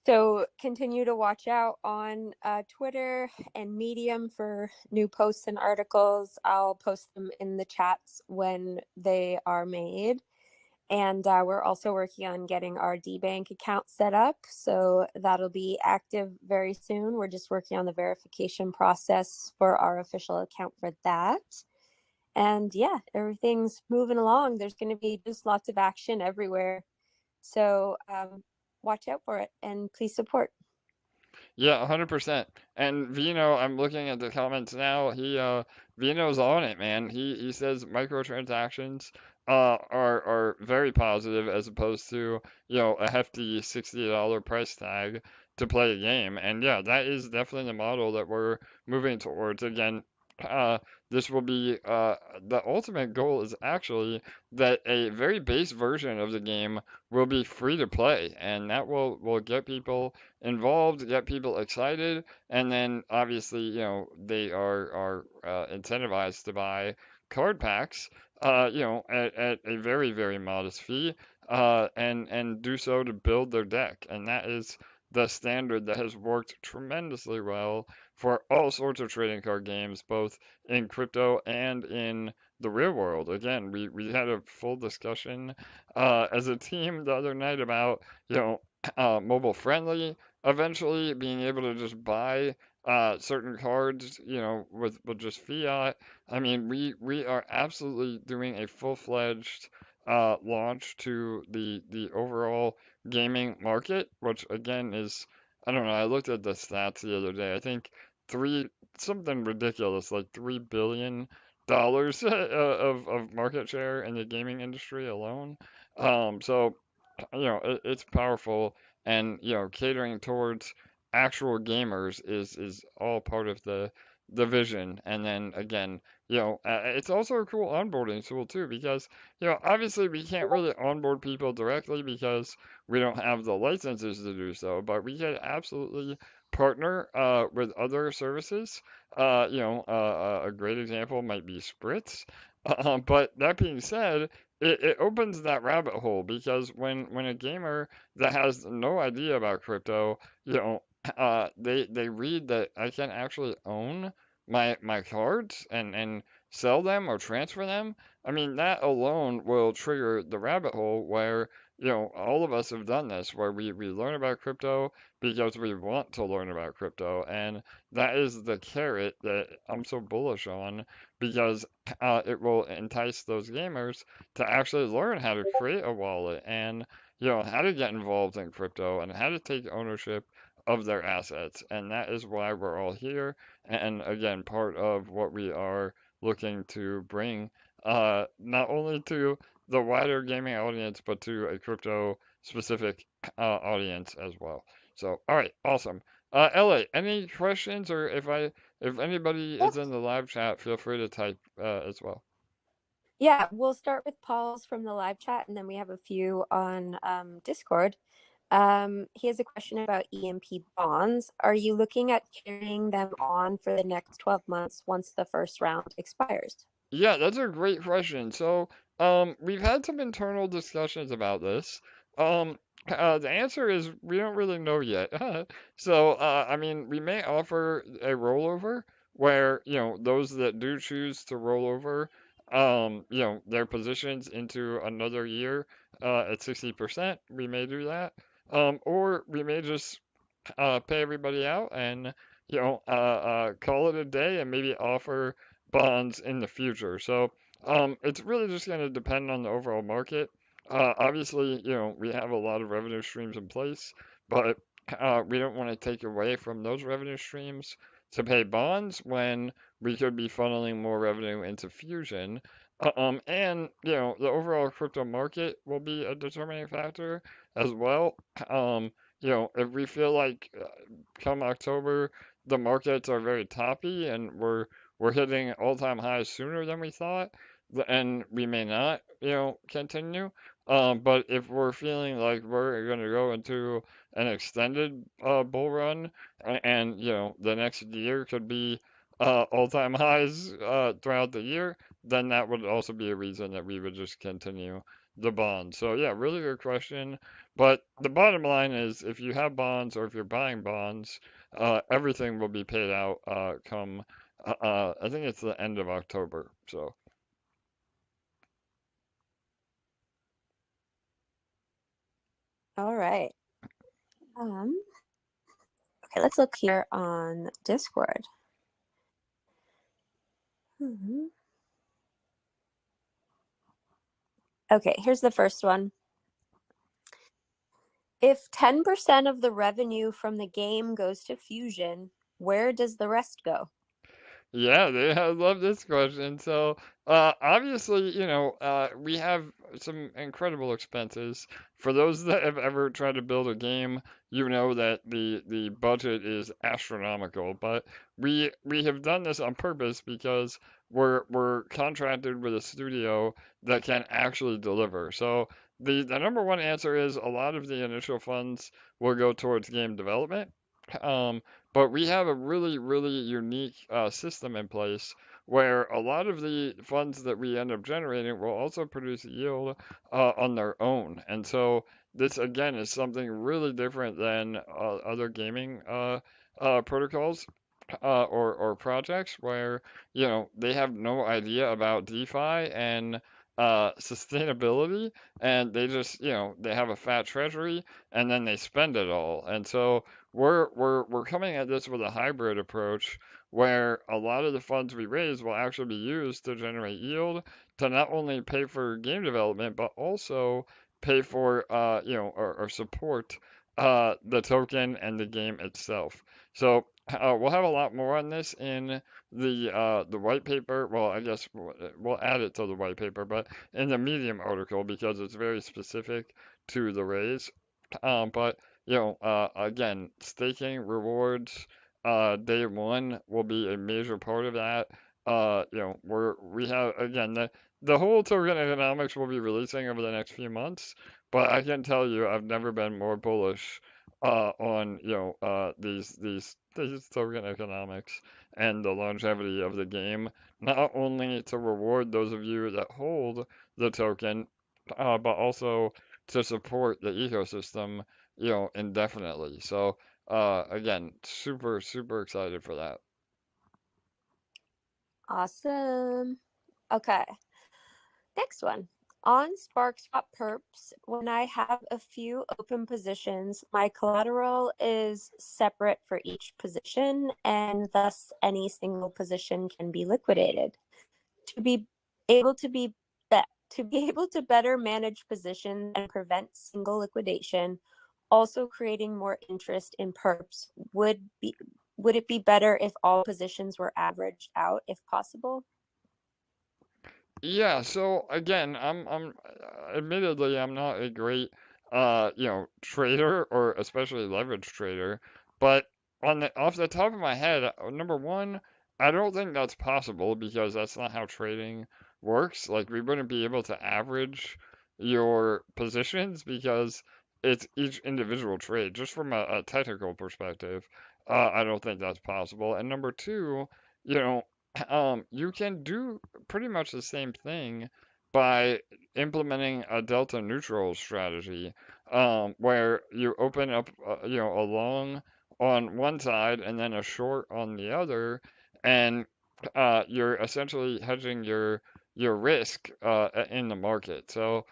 So continue to watch out on Twitter and Medium for new posts and articles. I'll post them in the chats when they are made. And we're also working on getting our DBank account set up. So that'll be active very soon. We're just working on the verification process for our official account for that. And yeah, everything's moving along. There's going to be just lots of action everywhere. So watch out for it and please support. Yeah, 100%. And Vino, I'm looking at the comments now. Vino's on it, man. He says microtransactions are very positive as opposed to, a hefty $60 price tag to play a game. And yeah, that is definitely the model that we're moving towards. Again, uh, this will be the ultimate goal is actually that a very base version of the game will be free to play, and that will get people involved, get people excited, and then obviously, they are incentivized to buy card packs, at a very, very modest fee, and do so to build their deck. And that is the standard that has worked tremendously well for all sorts of trading card games, both in crypto and in the real world. Again, we had a full discussion as a team the other night about, mobile friendly eventually being able to just buy certain cards, with just fiat. I mean, we are absolutely doing a full-fledged launch to the overall gaming market, which again is, I don't know, I looked at the stats the other day. I think three something ridiculous, like $3 billion of market share in the gaming industry alone. So it's powerful, and catering towards actual gamers is all part of the vision. And then again, it's also a cool onboarding tool too, because obviously we can't really onboard people directly because we don't have the licenses to do so, but we can absolutely partner with other services. A great example might be Spritz. But that being said, it opens that rabbit hole, because when a gamer that has no idea about crypto, they read that I can actually own my cards and sell them or transfer them. I mean, that alone will trigger the rabbit hole where, all of us have done this, where we learn about crypto because we want to learn about crypto. And that is the carrot that I'm so bullish on, because it will entice those gamers to actually learn how to create a wallet, and how to get involved in crypto and how to take ownership of their assets. And that is why we're all here, and again, part of what we are looking to bring, not only to the wider gaming audience, but to a crypto specific audience as well. So all right, awesome. Ellie, any questions, or if anybody Yeah. is in the live chat, feel free to type as well. Yeah, we'll start with Paul's from the live chat, and then we have a few on Discord. He has a question about EMP bonds. Are you looking at carrying them on for the next 12 months once the first round expires? Yeah, that's a great question. So, we've had some internal discussions about this. Um, the answer is we don't really know yet. So, I mean, we may offer a rollover where, those that do choose to roll over, their positions into another year, at 60%, we may do that. Or we may just pay everybody out and call it a day and maybe offer bonds in the future. So it's really just going to depend on the overall market. Obviously, we have a lot of revenue streams in place, but we don't want to take away from those revenue streams to pay bonds when we could be funneling more revenue into Fusion. And the overall crypto market will be a determining factor as well. If we feel like come October the markets are very toppy and we're hitting all-time highs sooner than we thought, and we may not, continue. But if we're feeling like we're going to go into an extended bull run, and the next year could be all-time highs throughout the year, then that would also be a reason that we would just continue the bond. So yeah, really good question. But the bottom line is, if you have bonds or if you're buying bonds, everything will be paid out come, I think it's the end of October. So All right. Okay, let's look here on Discord. Okay, here's the first one. If 10% of the revenue from the game goes to Fusion, where does the rest go? Yeah, I love this question. So, obviously, we have some incredible expenses. For those that have ever tried to build a game, you know that the budget is astronomical. But we have done this on purpose because we're contracted with a studio that can actually deliver. So the number one answer is a lot of the initial funds will go towards game development. Um, but we have a really, really unique system in place where a lot of the funds that we end up generating will also produce yield on their own. And so this again is something really different than other gaming protocols or projects where they have no idea about DeFi and sustainability, and they just they have a fat treasury and then they spend it all. And so we're coming at this with a hybrid approach where a lot of the funds we raise will actually be used to generate yield to not only pay for game development but also pay for or support the token and the game itself. So we'll have a lot more on this in the white paper. Well, I guess we'll add it to the white paper, but in the Medium article because it's very specific to the raise. But again, staking rewards, day one will be a major part of that. We have again the whole token economics will be releasing over the next few months, but I can tell you I've never been more bullish on these token economics and the longevity of the game. Not only to reward those of you that hold the token, but also to support the ecosystem indefinitely. So, again, super, super excited for that. Awesome. Okay, next one. On Sparkswap Perps, when I have a few open positions, my collateral is separate for each position, and thus any single position can be liquidated. To be able to be able to better manage positions and prevent single liquidation, also creating more interest in perps, would it be better if all positions were averaged out if possible? Yeah, so again, I'm admittedly I'm not a great trader or especially leverage trader, but off the top of my head, number one, I don't think that's possible because that's not how trading works. Like we wouldn't be able to average your positions because it's each individual trade. Just from a technical perspective, I don't think that's possible. And number two, you know, you can do pretty much the same thing by implementing a delta neutral strategy, where you open up, a long on one side and then a short on the other, and you're essentially hedging your risk in the market. So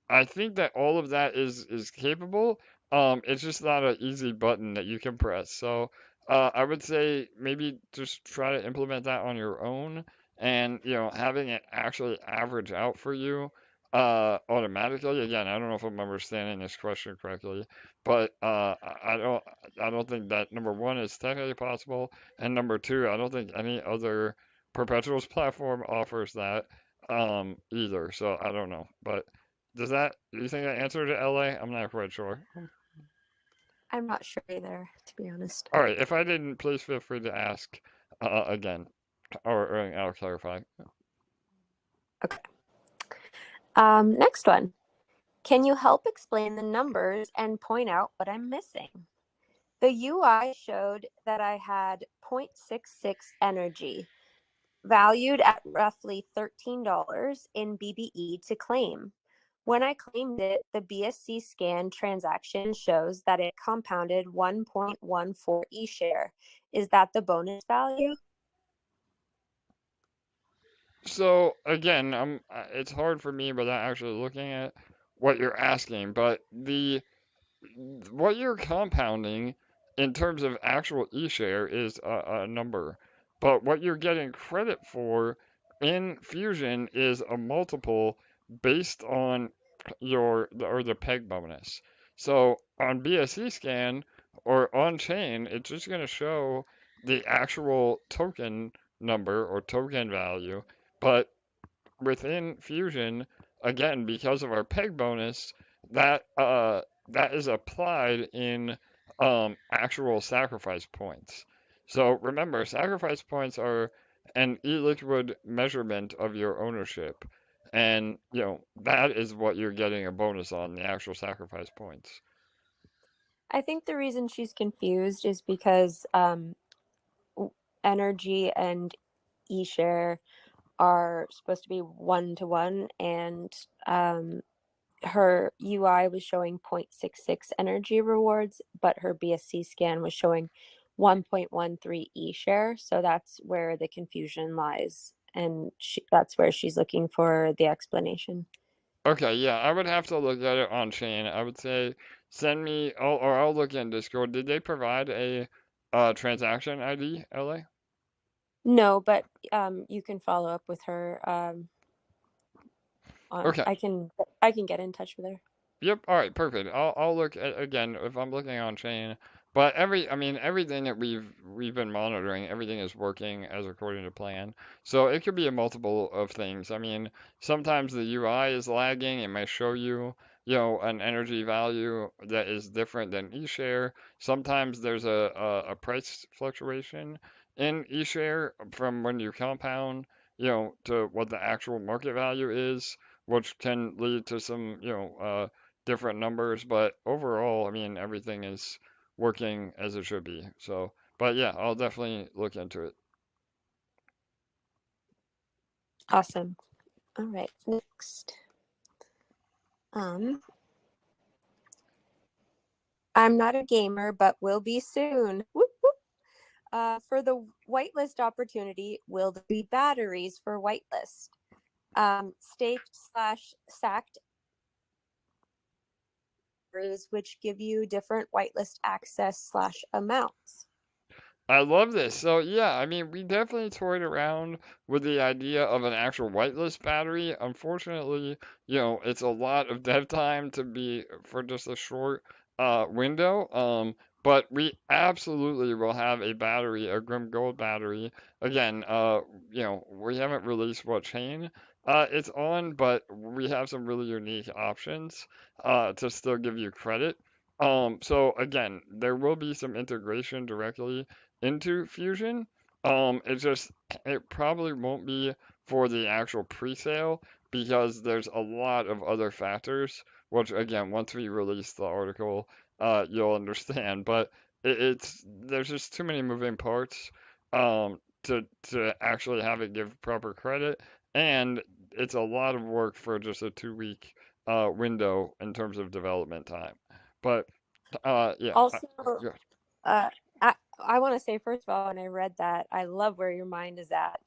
I think that all of that is capable. It's just not an easy button that you can press. So I would say maybe just try to implement that on your own, and having it actually average out for you automatically. Again, I don't know if I'm understanding this question correctly, but I don't think that number one is technically possible, and number two, I don't think any other perpetuals platform offers that either. So I don't know, but do you think that answered it, LA? I'm not quite sure. I'm not sure either, to be honest. All right, if I didn't, please feel free to ask again, or I'll clarify. Okay. Next one. Can you help explain the numbers and point out what I'm missing? The UI showed that I had 0.66 energy, valued at roughly $13 in BBE to claim. When I claimed it, the BSC scan transaction shows that it compounded 1.14 E share. Is that the bonus value? So again, it's hard for me without actually looking at what you're asking, but the what you're compounding in terms of actual e-share is a number, but what you're getting credit for in Fusion is a multiple based on the peg bonus. So on BSC scan or on chain, it's just going to show the actual token number or token value. But within Fusion, again, because of our peg bonus, that is applied in actual sacrifice points. So remember, sacrifice points are an illiquid measurement of your ownership, and that is what you're getting a bonus on, the actual sacrifice points. I think the reason she's confused is because energy and eShare are supposed to be 1-to-1, and her UI was showing 0.66 energy rewards, but her BSC scan was showing 1.13 eShare. So that's where the confusion lies, and that's where she's looking for the explanation. Okay, yeah, I would have to look at it on chain. I would say send me, or I'll look in Discord. Did they provide a transaction ID, LA? No, but you can follow up with her. Okay. I can get in touch with her. Yep. All right. Perfect. I'll look at, again if I'm looking on chain. But everything that we've been monitoring, everything is working as according to plan. So it could be a multiple of things. I mean, sometimes the UI is lagging. It might show you, an energy value that is different than eShare. Sometimes there's a price fluctuation in eShare from when you compound, to what the actual market value is, which can lead to some, different numbers, but overall, everything is working as it should be. So, but yeah, I'll definitely look into it. Awesome. All right, next. I'm not a gamer, but will be soon. Whoop, whoop. For the whitelist opportunity, will there be batteries for whitelist? Staked/sacked, which give you different whitelist access/amounts. I love this. So yeah, we definitely toyed around with the idea of an actual whitelist battery. Unfortunately, it's a lot of dev time to be for just a short window. But we absolutely will have a battery, a GrimGold battery. Again, we haven't released what chain it's on, but we have some really unique options to still give you credit. So again, there will be some integration directly into Fusion. It probably won't be for the actual pre-sale because there's a lot of other factors, which again, once we release the article, you'll understand. But there's just too many moving parts to actually have it give proper credit, and it's a lot of work for just a 2 week window in terms of development time. But yeah. Also, Yeah. uh, I want to say, first of all, when I read that, I love where your mind is at.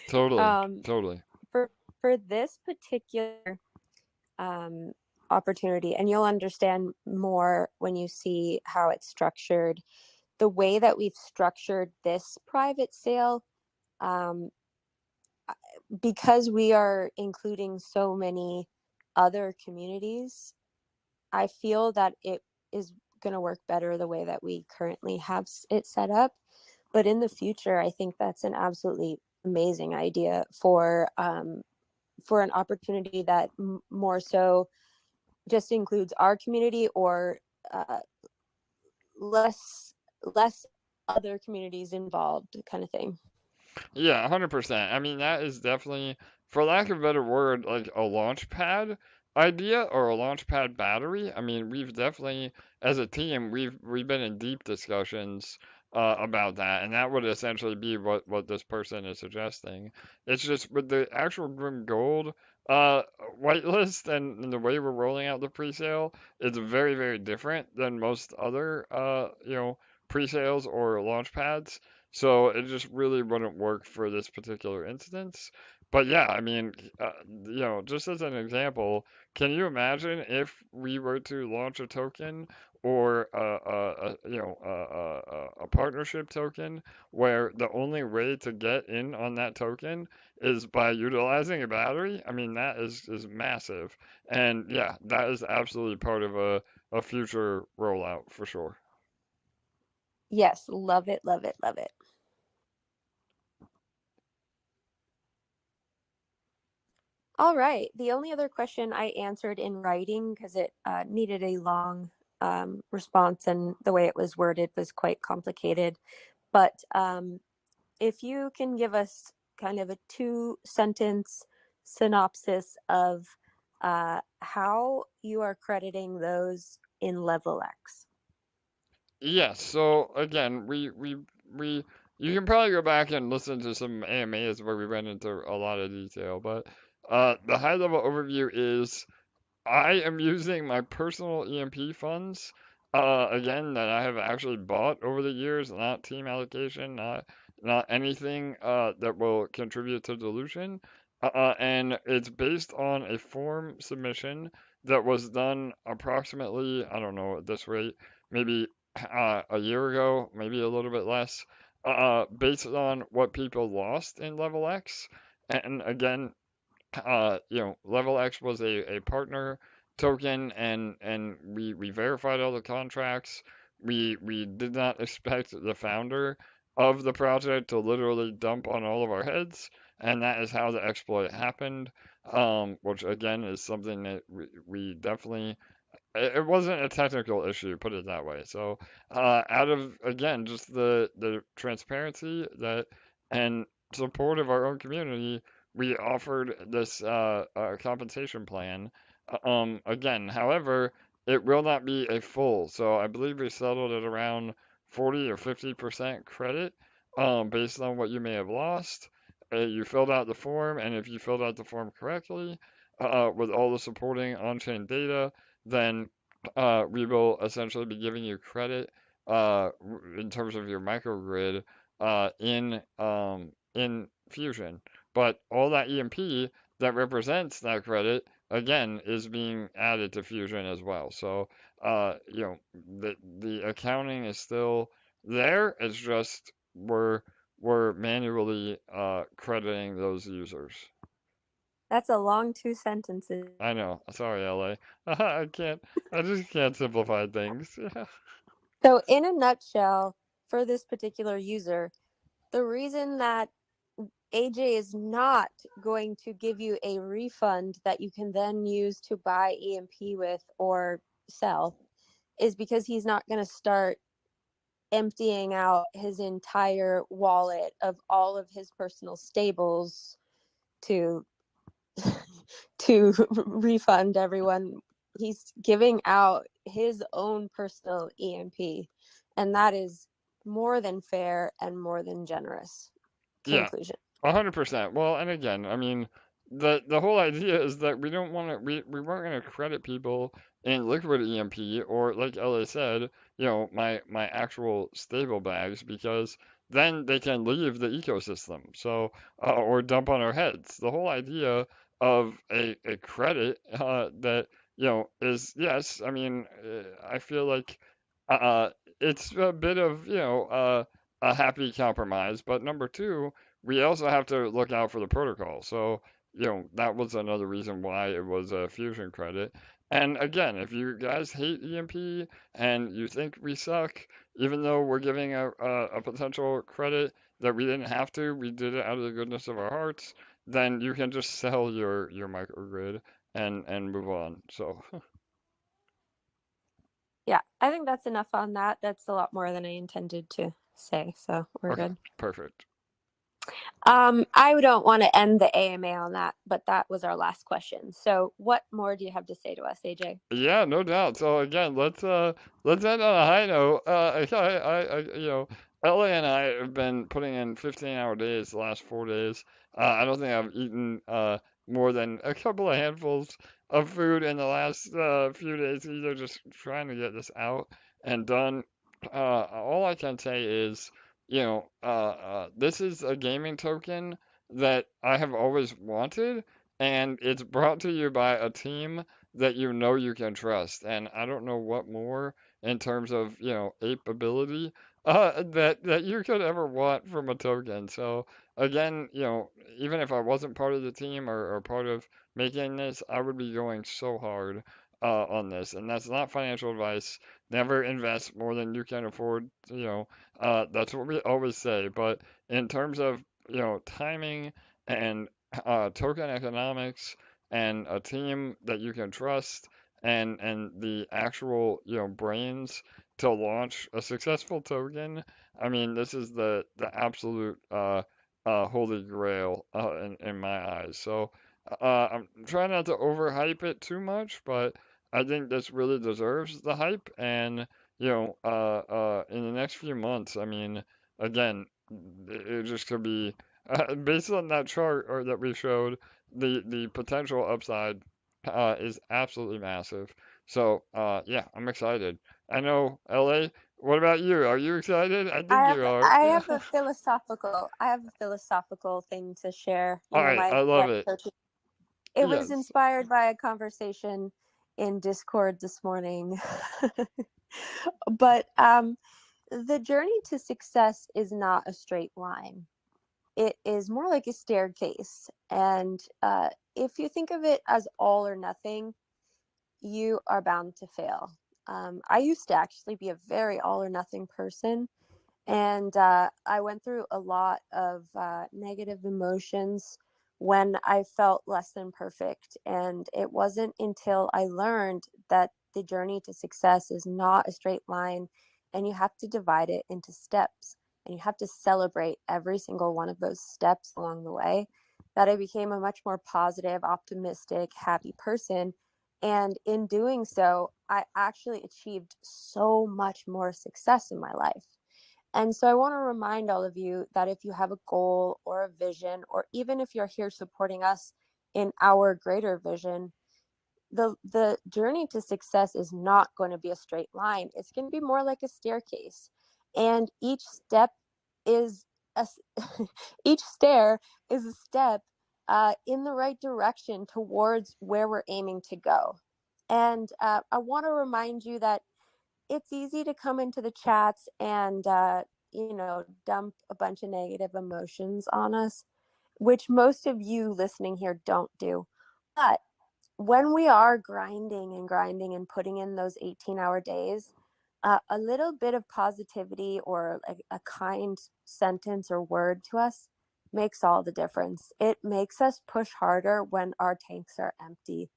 Totally, totally. For this particular opportunity, and you'll understand more when you see how it's structured. The way that we've structured this private sale, because we are including so many other communities, I feel that it is going to work better the way that we currently have it set up. But in the future, I think that's an absolutely amazing idea for an opportunity that more so just includes our community, or less other communities involved, kind of thing. Yeah, 100%. That is definitely, for lack of a better word, like a launch pad idea or a launch pad battery. We've definitely, as a team, we've been in deep discussions about that, and that would essentially be what this person is suggesting. It's just with the actual Grim Gold uh, whitelist and the way we're rolling out the pre-sale, it's very, very different than most other pre-sales or launch pads. So it just really wouldn't work for this particular instance. But yeah, just as an example, can you imagine if we were to launch a token or a partnership token where the only way to get in on that token is by utilizing a battery, I mean that is massive. And yeah, that is absolutely part of a future rollout for sure. Yes, love it, love it, love it. All right. The only other question I answered in writing because it needed a long response, and the way it was worded was quite complicated. But if you can give us kind of a 2-sentence synopsis of how you are crediting those in LevelX. Yes, so again, we you can probably go back and listen to some AMAs where we went into a lot of detail, but the high level overview is I am using my personal EMP funds, again, that I have actually bought over the years, not team allocation, not anything that will contribute to dilution. And it's based on a form submission that was done approximately, I don't know at this rate, maybe a year ago, maybe a little bit less, based on what people lost in Level X. And again, LevelX was a partner token, and we verified all the contracts. We did not expect the founder of the project to literally dump on all of our heads, and that is how the exploit happened. Which again is something that we definitely it wasn't a technical issue, put it that way. So, out of again just the transparency that and support of our own community, we offered this compensation plan. Again, however, it will not be a full. So I believe we settled at around 40 or 50% credit, based on what you may have lost. You filled out the form, and if you filled out the form correctly, with all the supporting on-chain data, then we will essentially be giving you credit in terms of your microgrid in Fusion. But all that EMP that represents that credit again is being added to Fusion as well. So the accounting is still there. It's just we're manually crediting those users. That's a long 2 sentences. I know. Sorry, LA. I can't. I just can't simplify things. So, in a nutshell, for this particular user, the reason that AJ is not going to give you a refund that you can then use to buy EMP with or sell is because he's not going to start emptying out his entire wallet of all of his personal stables to to refund everyone. He's giving out his own personal EMP, and that is more than fair and more than generous. Yeah, Conclusion. 100%. Well, and again, I mean, the whole idea is that we don't want to we weren't going to credit people in liquid EMP or like LA said, my actual stable bags because then they can leave the ecosystem. So or dump on our heads. The whole idea of a credit that is yes, I mean, I feel like uh it's a bit of, a happy compromise, but number two, we also have to look out for the protocol. So, that was another reason why it was a fusion credit. And again, if you guys hate EMP and you think we suck, even though we're giving a potential credit that we didn't have to, we did it out of the goodness of our hearts, then you can just sell your microgrid and move on. So, Yeah, I think that's enough on that. That's a lot more than I intended to say, so we're okay, good. perfect. I don't want to end the AMA on that, but that was our last question. So what more do you have to say to us, AJ? Yeah, no doubt. So again, let's end on a high note. LA and I have been putting in 15-hour days the last 4 days. I don't think I've eaten more than a couple of handfuls of food in the last few days either, just trying to get this out and done. All I can say is, this is a gaming token that I have always wanted, and it's brought to you by a team that you know you can trust. And I don't know what more in terms of, ape ability, that you could ever want from a token. So again, even if I wasn't part of the team or part of making this, I would be going so hard on this. And that's not financial advice. Never invest more than you can afford. That's what we always say. But in terms of, timing and token economics and a team that you can trust and the actual, brains to launch a successful token, I mean, this is the absolute holy grail in my eyes. So I'm trying not to overhype it too much, but I think this really deserves the hype. And in the next few months, I mean, again, it just could be based on that chart or that we showed, the potential upside is absolutely massive. So yeah, I'm excited. I know, LA. What about you? Are you excited? I think you are. I have a philosophical thing to share. All You know, right, my I love life it. coaching. It was Yes, inspired by a conversation in Discord this morning. But the journey to success is not a straight line. It is more like a staircase. And if you think of it as all or nothing, you are bound to fail. I used to actually be a very all or nothing person. And I went through a lot of negative emotions when I felt less than perfect. And it wasn't until I learned that the journey to success is not a straight line and you have to divide it into steps. And you have to celebrate every single one of those steps along the way, that I became a much more positive, optimistic, happy person. And in doing so, I actually achieved so much more success in my life. And so I want to remind all of you that if you have a goal or a vision, or even if you're here supporting us in our greater vision, the journey to success is not going to be a straight line. It's going to be more like a staircase. And each step is a, each stair is a step in the right direction towards where we're aiming to go. And I want to remind you that it's easy to come into the chats and dump a bunch of negative emotions on us, which most of you listening here don't do. But when we are grinding and putting in those 18-hour days, a little bit of positivity or a kind sentence or word to us makes all the difference. It makes us push harder when our tanks are empty.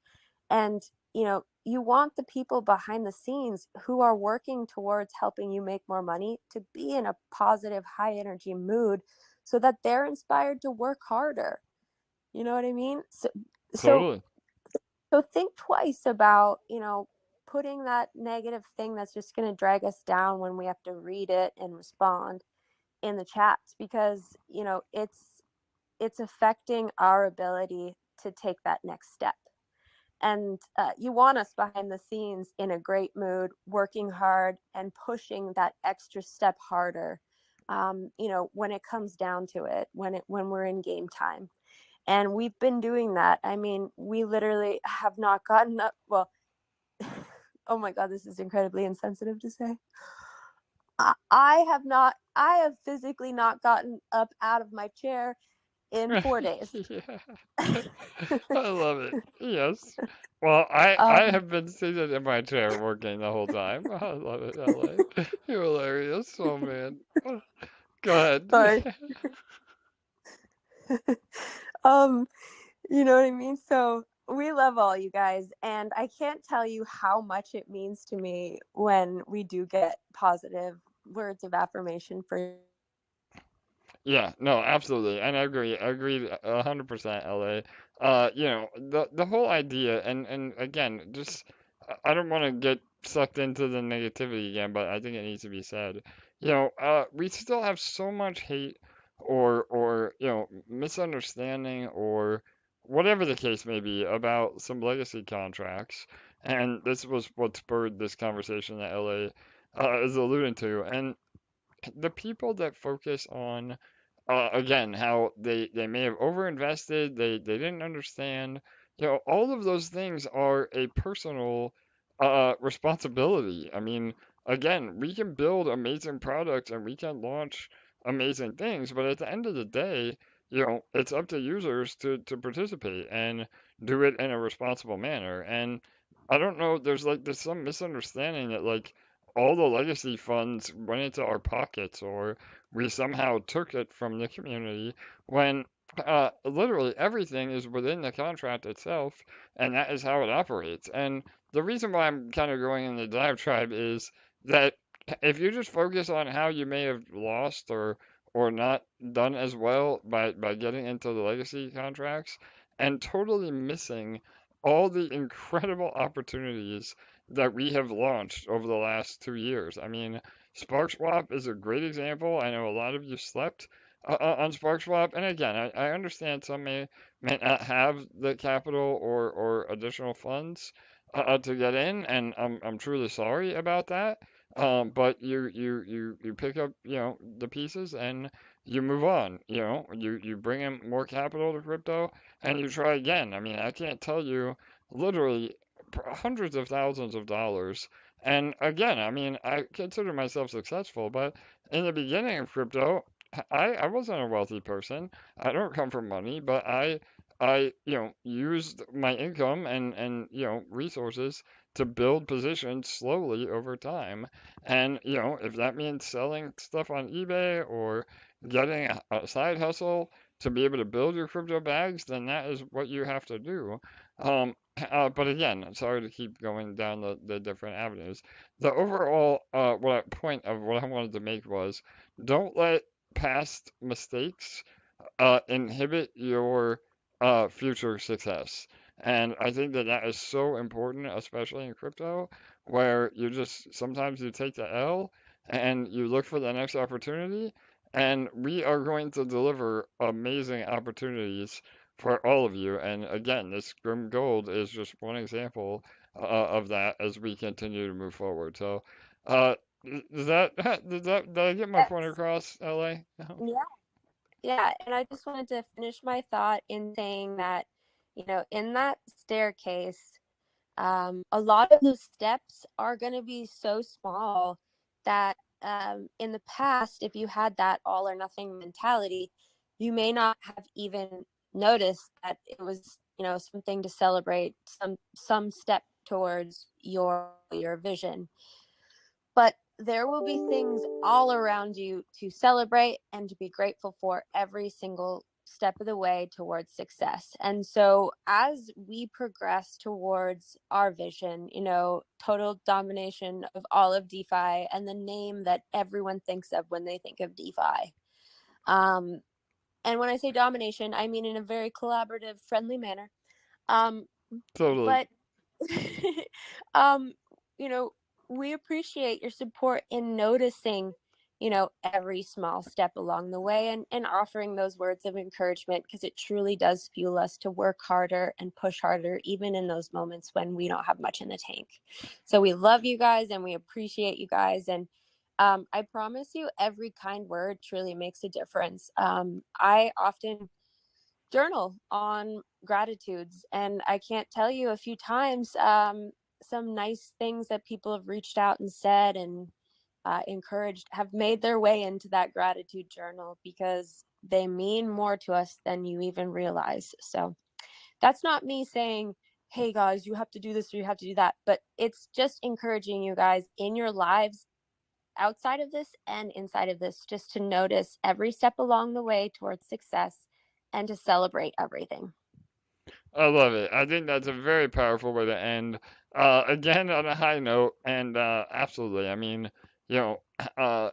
And you want the people behind the scenes who are working towards helping you make more money to be in a positive, high energy mood so that they're inspired to work harder. You know what I mean? So totally. so think twice about, putting that negative thing that's just going to drag us down when we have to read it and respond in the chats, because, it's affecting our ability to take that next step. And you want us behind the scenes in a great mood, working hard and pushing that extra step harder. When it comes down to it, when we're in game time, and we've been doing that. I mean, we literally have not gotten up. Well, oh my God, this is incredibly insensitive to say. I have not. I have physically not gotten up out of my chair in 4 days. Yeah. I love it. Yes. Well, I um, have been seated in my chair working the whole time. I love it, LA. You're hilarious. Oh man. Go ahead. sorry. um, You know what I mean? So we love all you guys. And I can't tell you how much it means to me when we do get positive words of affirmation for. Yeah, no, absolutely. And I agree. I agree 100%, LA. The whole idea, and again, just I don't want to get sucked into the negativity again, but I think it needs to be said. We still have so much hate or misunderstanding or whatever the case may be about some legacy contracts. And this was what spurred this conversation that LA is alluding to. And the people that focus on again, how they may have overinvested, they didn't understand. All of those things are a personal responsibility. I mean, again, we can build amazing products and we can launch amazing things, but at the end of the day, it's up to users to participate and do it in a responsible manner. And I don't know, there's some misunderstanding that like all the legacy funds went into our pockets or we somehow took it from the community when literally everything is within the contract itself, and that is how it operates. And the reason why I'm kind of going in the diatribe is that if you just focus on how you may have lost or not done as well by getting into the legacy contracts and totally missing all the incredible opportunities that we have launched over the last 2 years. I mean, Sparkswap is a great example. I know a lot of you slept on Sparkswap, and again, I understand some may not have the capital or additional funds to get in, and I'm truly sorry about that. But you pick up, the pieces and you move on. You bring in more capital to crypto and you try again. I mean, I can't tell you literally hundreds of thousands of dollars. And again, I mean, I consider myself successful, but in the beginning of crypto, I wasn't a wealthy person. I don't come from money, but I used my income and resources to build positions slowly over time. And, if that means selling stuff on eBay or getting a side hustle to be able to build your crypto bags, then that is what you have to do. Um, but again, I'm sorry to keep going down the different avenues. The overall point of what I wanted to make was don't let past mistakes inhibit your future success. And I think that that is so important, especially in crypto, where you just sometimes you take the L and you look for the next opportunity. And we are going to deliver amazing opportunities for all of you. And again, this GrimGold is just one example of that as we continue to move forward. So, uh, did I get my point Yes. across, LA? Yeah. Yeah. And I just wanted to finish my thought in saying that, in that staircase, a lot of those steps are going to be so small that in the past, if you had that all or nothing mentality, you may not have even noticed that it was, something to celebrate, some step towards your vision. But there will be things all around you to celebrate and to be grateful for every single step of the way towards success. And so as we progress towards our vision, total domination of all of DeFi and the name that everyone thinks of when they think of DeFi. And when I say domination, I mean in a very collaborative, friendly manner. Um, Totally. but um, you know, we appreciate your support in noticing, every small step along the way and offering those words of encouragement because it truly does fuel us to work harder and push harder, even in those moments when we don't have much in the tank. So we love you guys and we appreciate you guys. And I promise you, every kind word truly makes a difference. I often journal on gratitudes, and I can't tell you a few times some nice things that people have reached out and said and encouraged have made their way into that gratitude journal because they mean more to us than you even realize. So that's not me saying, hey guys, you have to do this or you have to do that, but it's just encouraging you guys in your lives outside of this and inside of this, just to notice every step along the way towards success and to celebrate everything. I love it. I think that's a very powerful way to end. Again, on a high note, and absolutely, I mean, you know,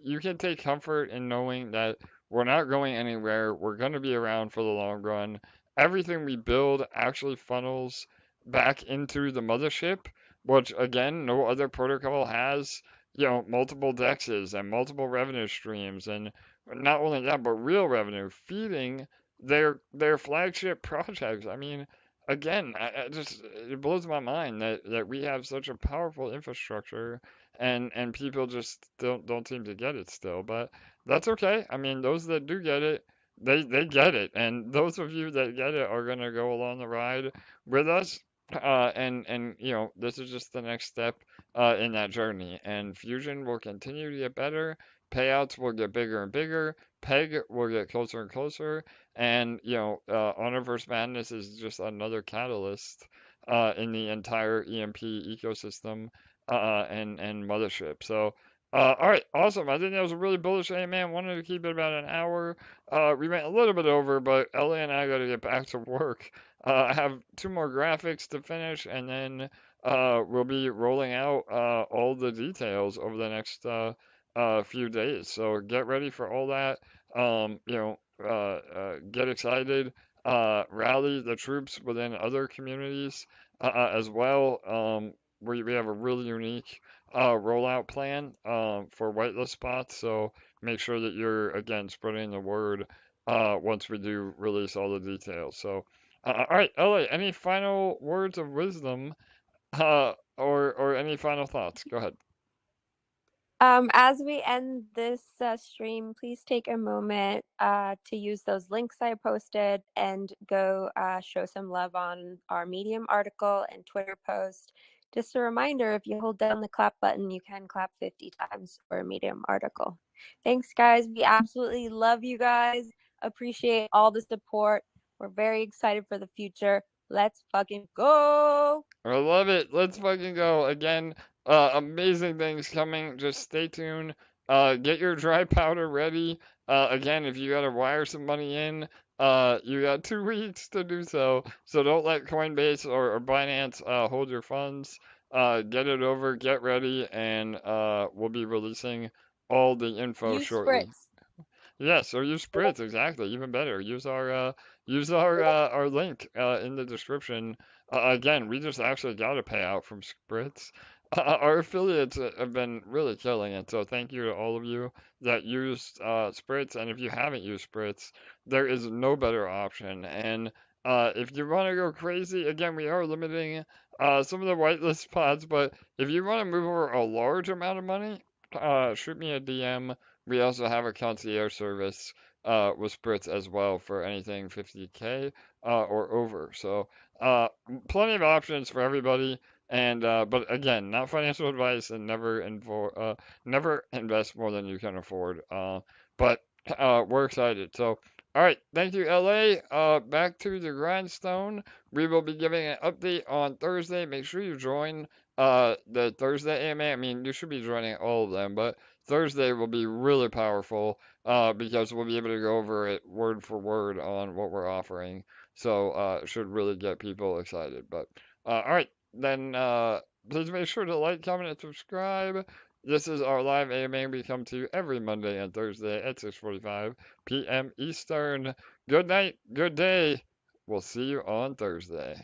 you can take comfort in knowing that we're not going anywhere. We're going to be around for the long run. Everything we build actually funnels back into the mothership, which again, no other protocol has, multiple dexes and multiple revenue streams, and not only that, but real revenue feeding their flagship projects. I mean, again, I just it blows my mind that we have such a powerful infrastructure and people just don't seem to get it still. But that's okay. I mean, those that do get it, they get it, and those of you that get it are gonna go along the ride with us and you know, this is just the next step in that journey. And Fusion will continue to get better. Payouts will get bigger and bigger. Peg will get closer and closer. And you know, Honor vs Madness is just another catalyst in the entire EMP ecosystem and mothership. So. All right, awesome. I think that was a really bullish man. Wanted to keep it about an hour. We went a little bit over, but Ellie and I got to get back to work. I have two more graphics to finish, and then we'll be rolling out all the details over the next few days. So get ready for all that. You know, get excited. Rally the troops within other communities as well. We have a really unique rollout plan for whitelist spots. So make sure that you're again spreading the word once we do release all the details. So. All right, Ellie, any final words of wisdom, or any final thoughts? Go ahead. As we end this stream, please take a moment to use those links I posted and go show some love on our Medium article and Twitter post. Just a reminder, if you hold down the clap button, you can clap 50 times for a Medium article. Thanks, guys. We absolutely love you guys. Appreciate all the support. We're very excited for the future. Let's fucking go. I love it. Let's fucking go. Again, amazing things coming. Just stay tuned. Get your dry powder ready. Again, if you gotta wire some money in, you got 2 weeks to do so. So don't let Coinbase or Binance hold your funds. Get it over, get ready, and we'll be releasing all the info Use shortly. Spritz. Yes, or use Spritz, exactly, even better. Use our link in the description. Again, we just actually got a payout from Spritz. Our affiliates have been really killing it, so thank you to all of you that used Spritz. And if you haven't used Spritz, there is no better option. And if you want to go crazy, again, we are limiting some of the whitelist pods, but if you want to move over a large amount of money, shoot me a DM. We also have a concierge service with Spritz as well for anything 50K or over. So plenty of options for everybody. And but again, not financial advice, and never invest more than you can afford. But we're excited. So all right, thank you, LA. Back to the grindstone. We will be giving an update on Thursday. Make sure you join the Thursday AMA. I mean, you should be joining all of them, but Thursday will be really powerful because we'll be able to go over it word for word on what we're offering. So it should really get people excited. But all right, then please make sure to like, comment, and subscribe. This is our live AMA. We come to you every Monday and Thursday at 6:45 p.m. Eastern. Good night, good day. We'll see you on Thursday.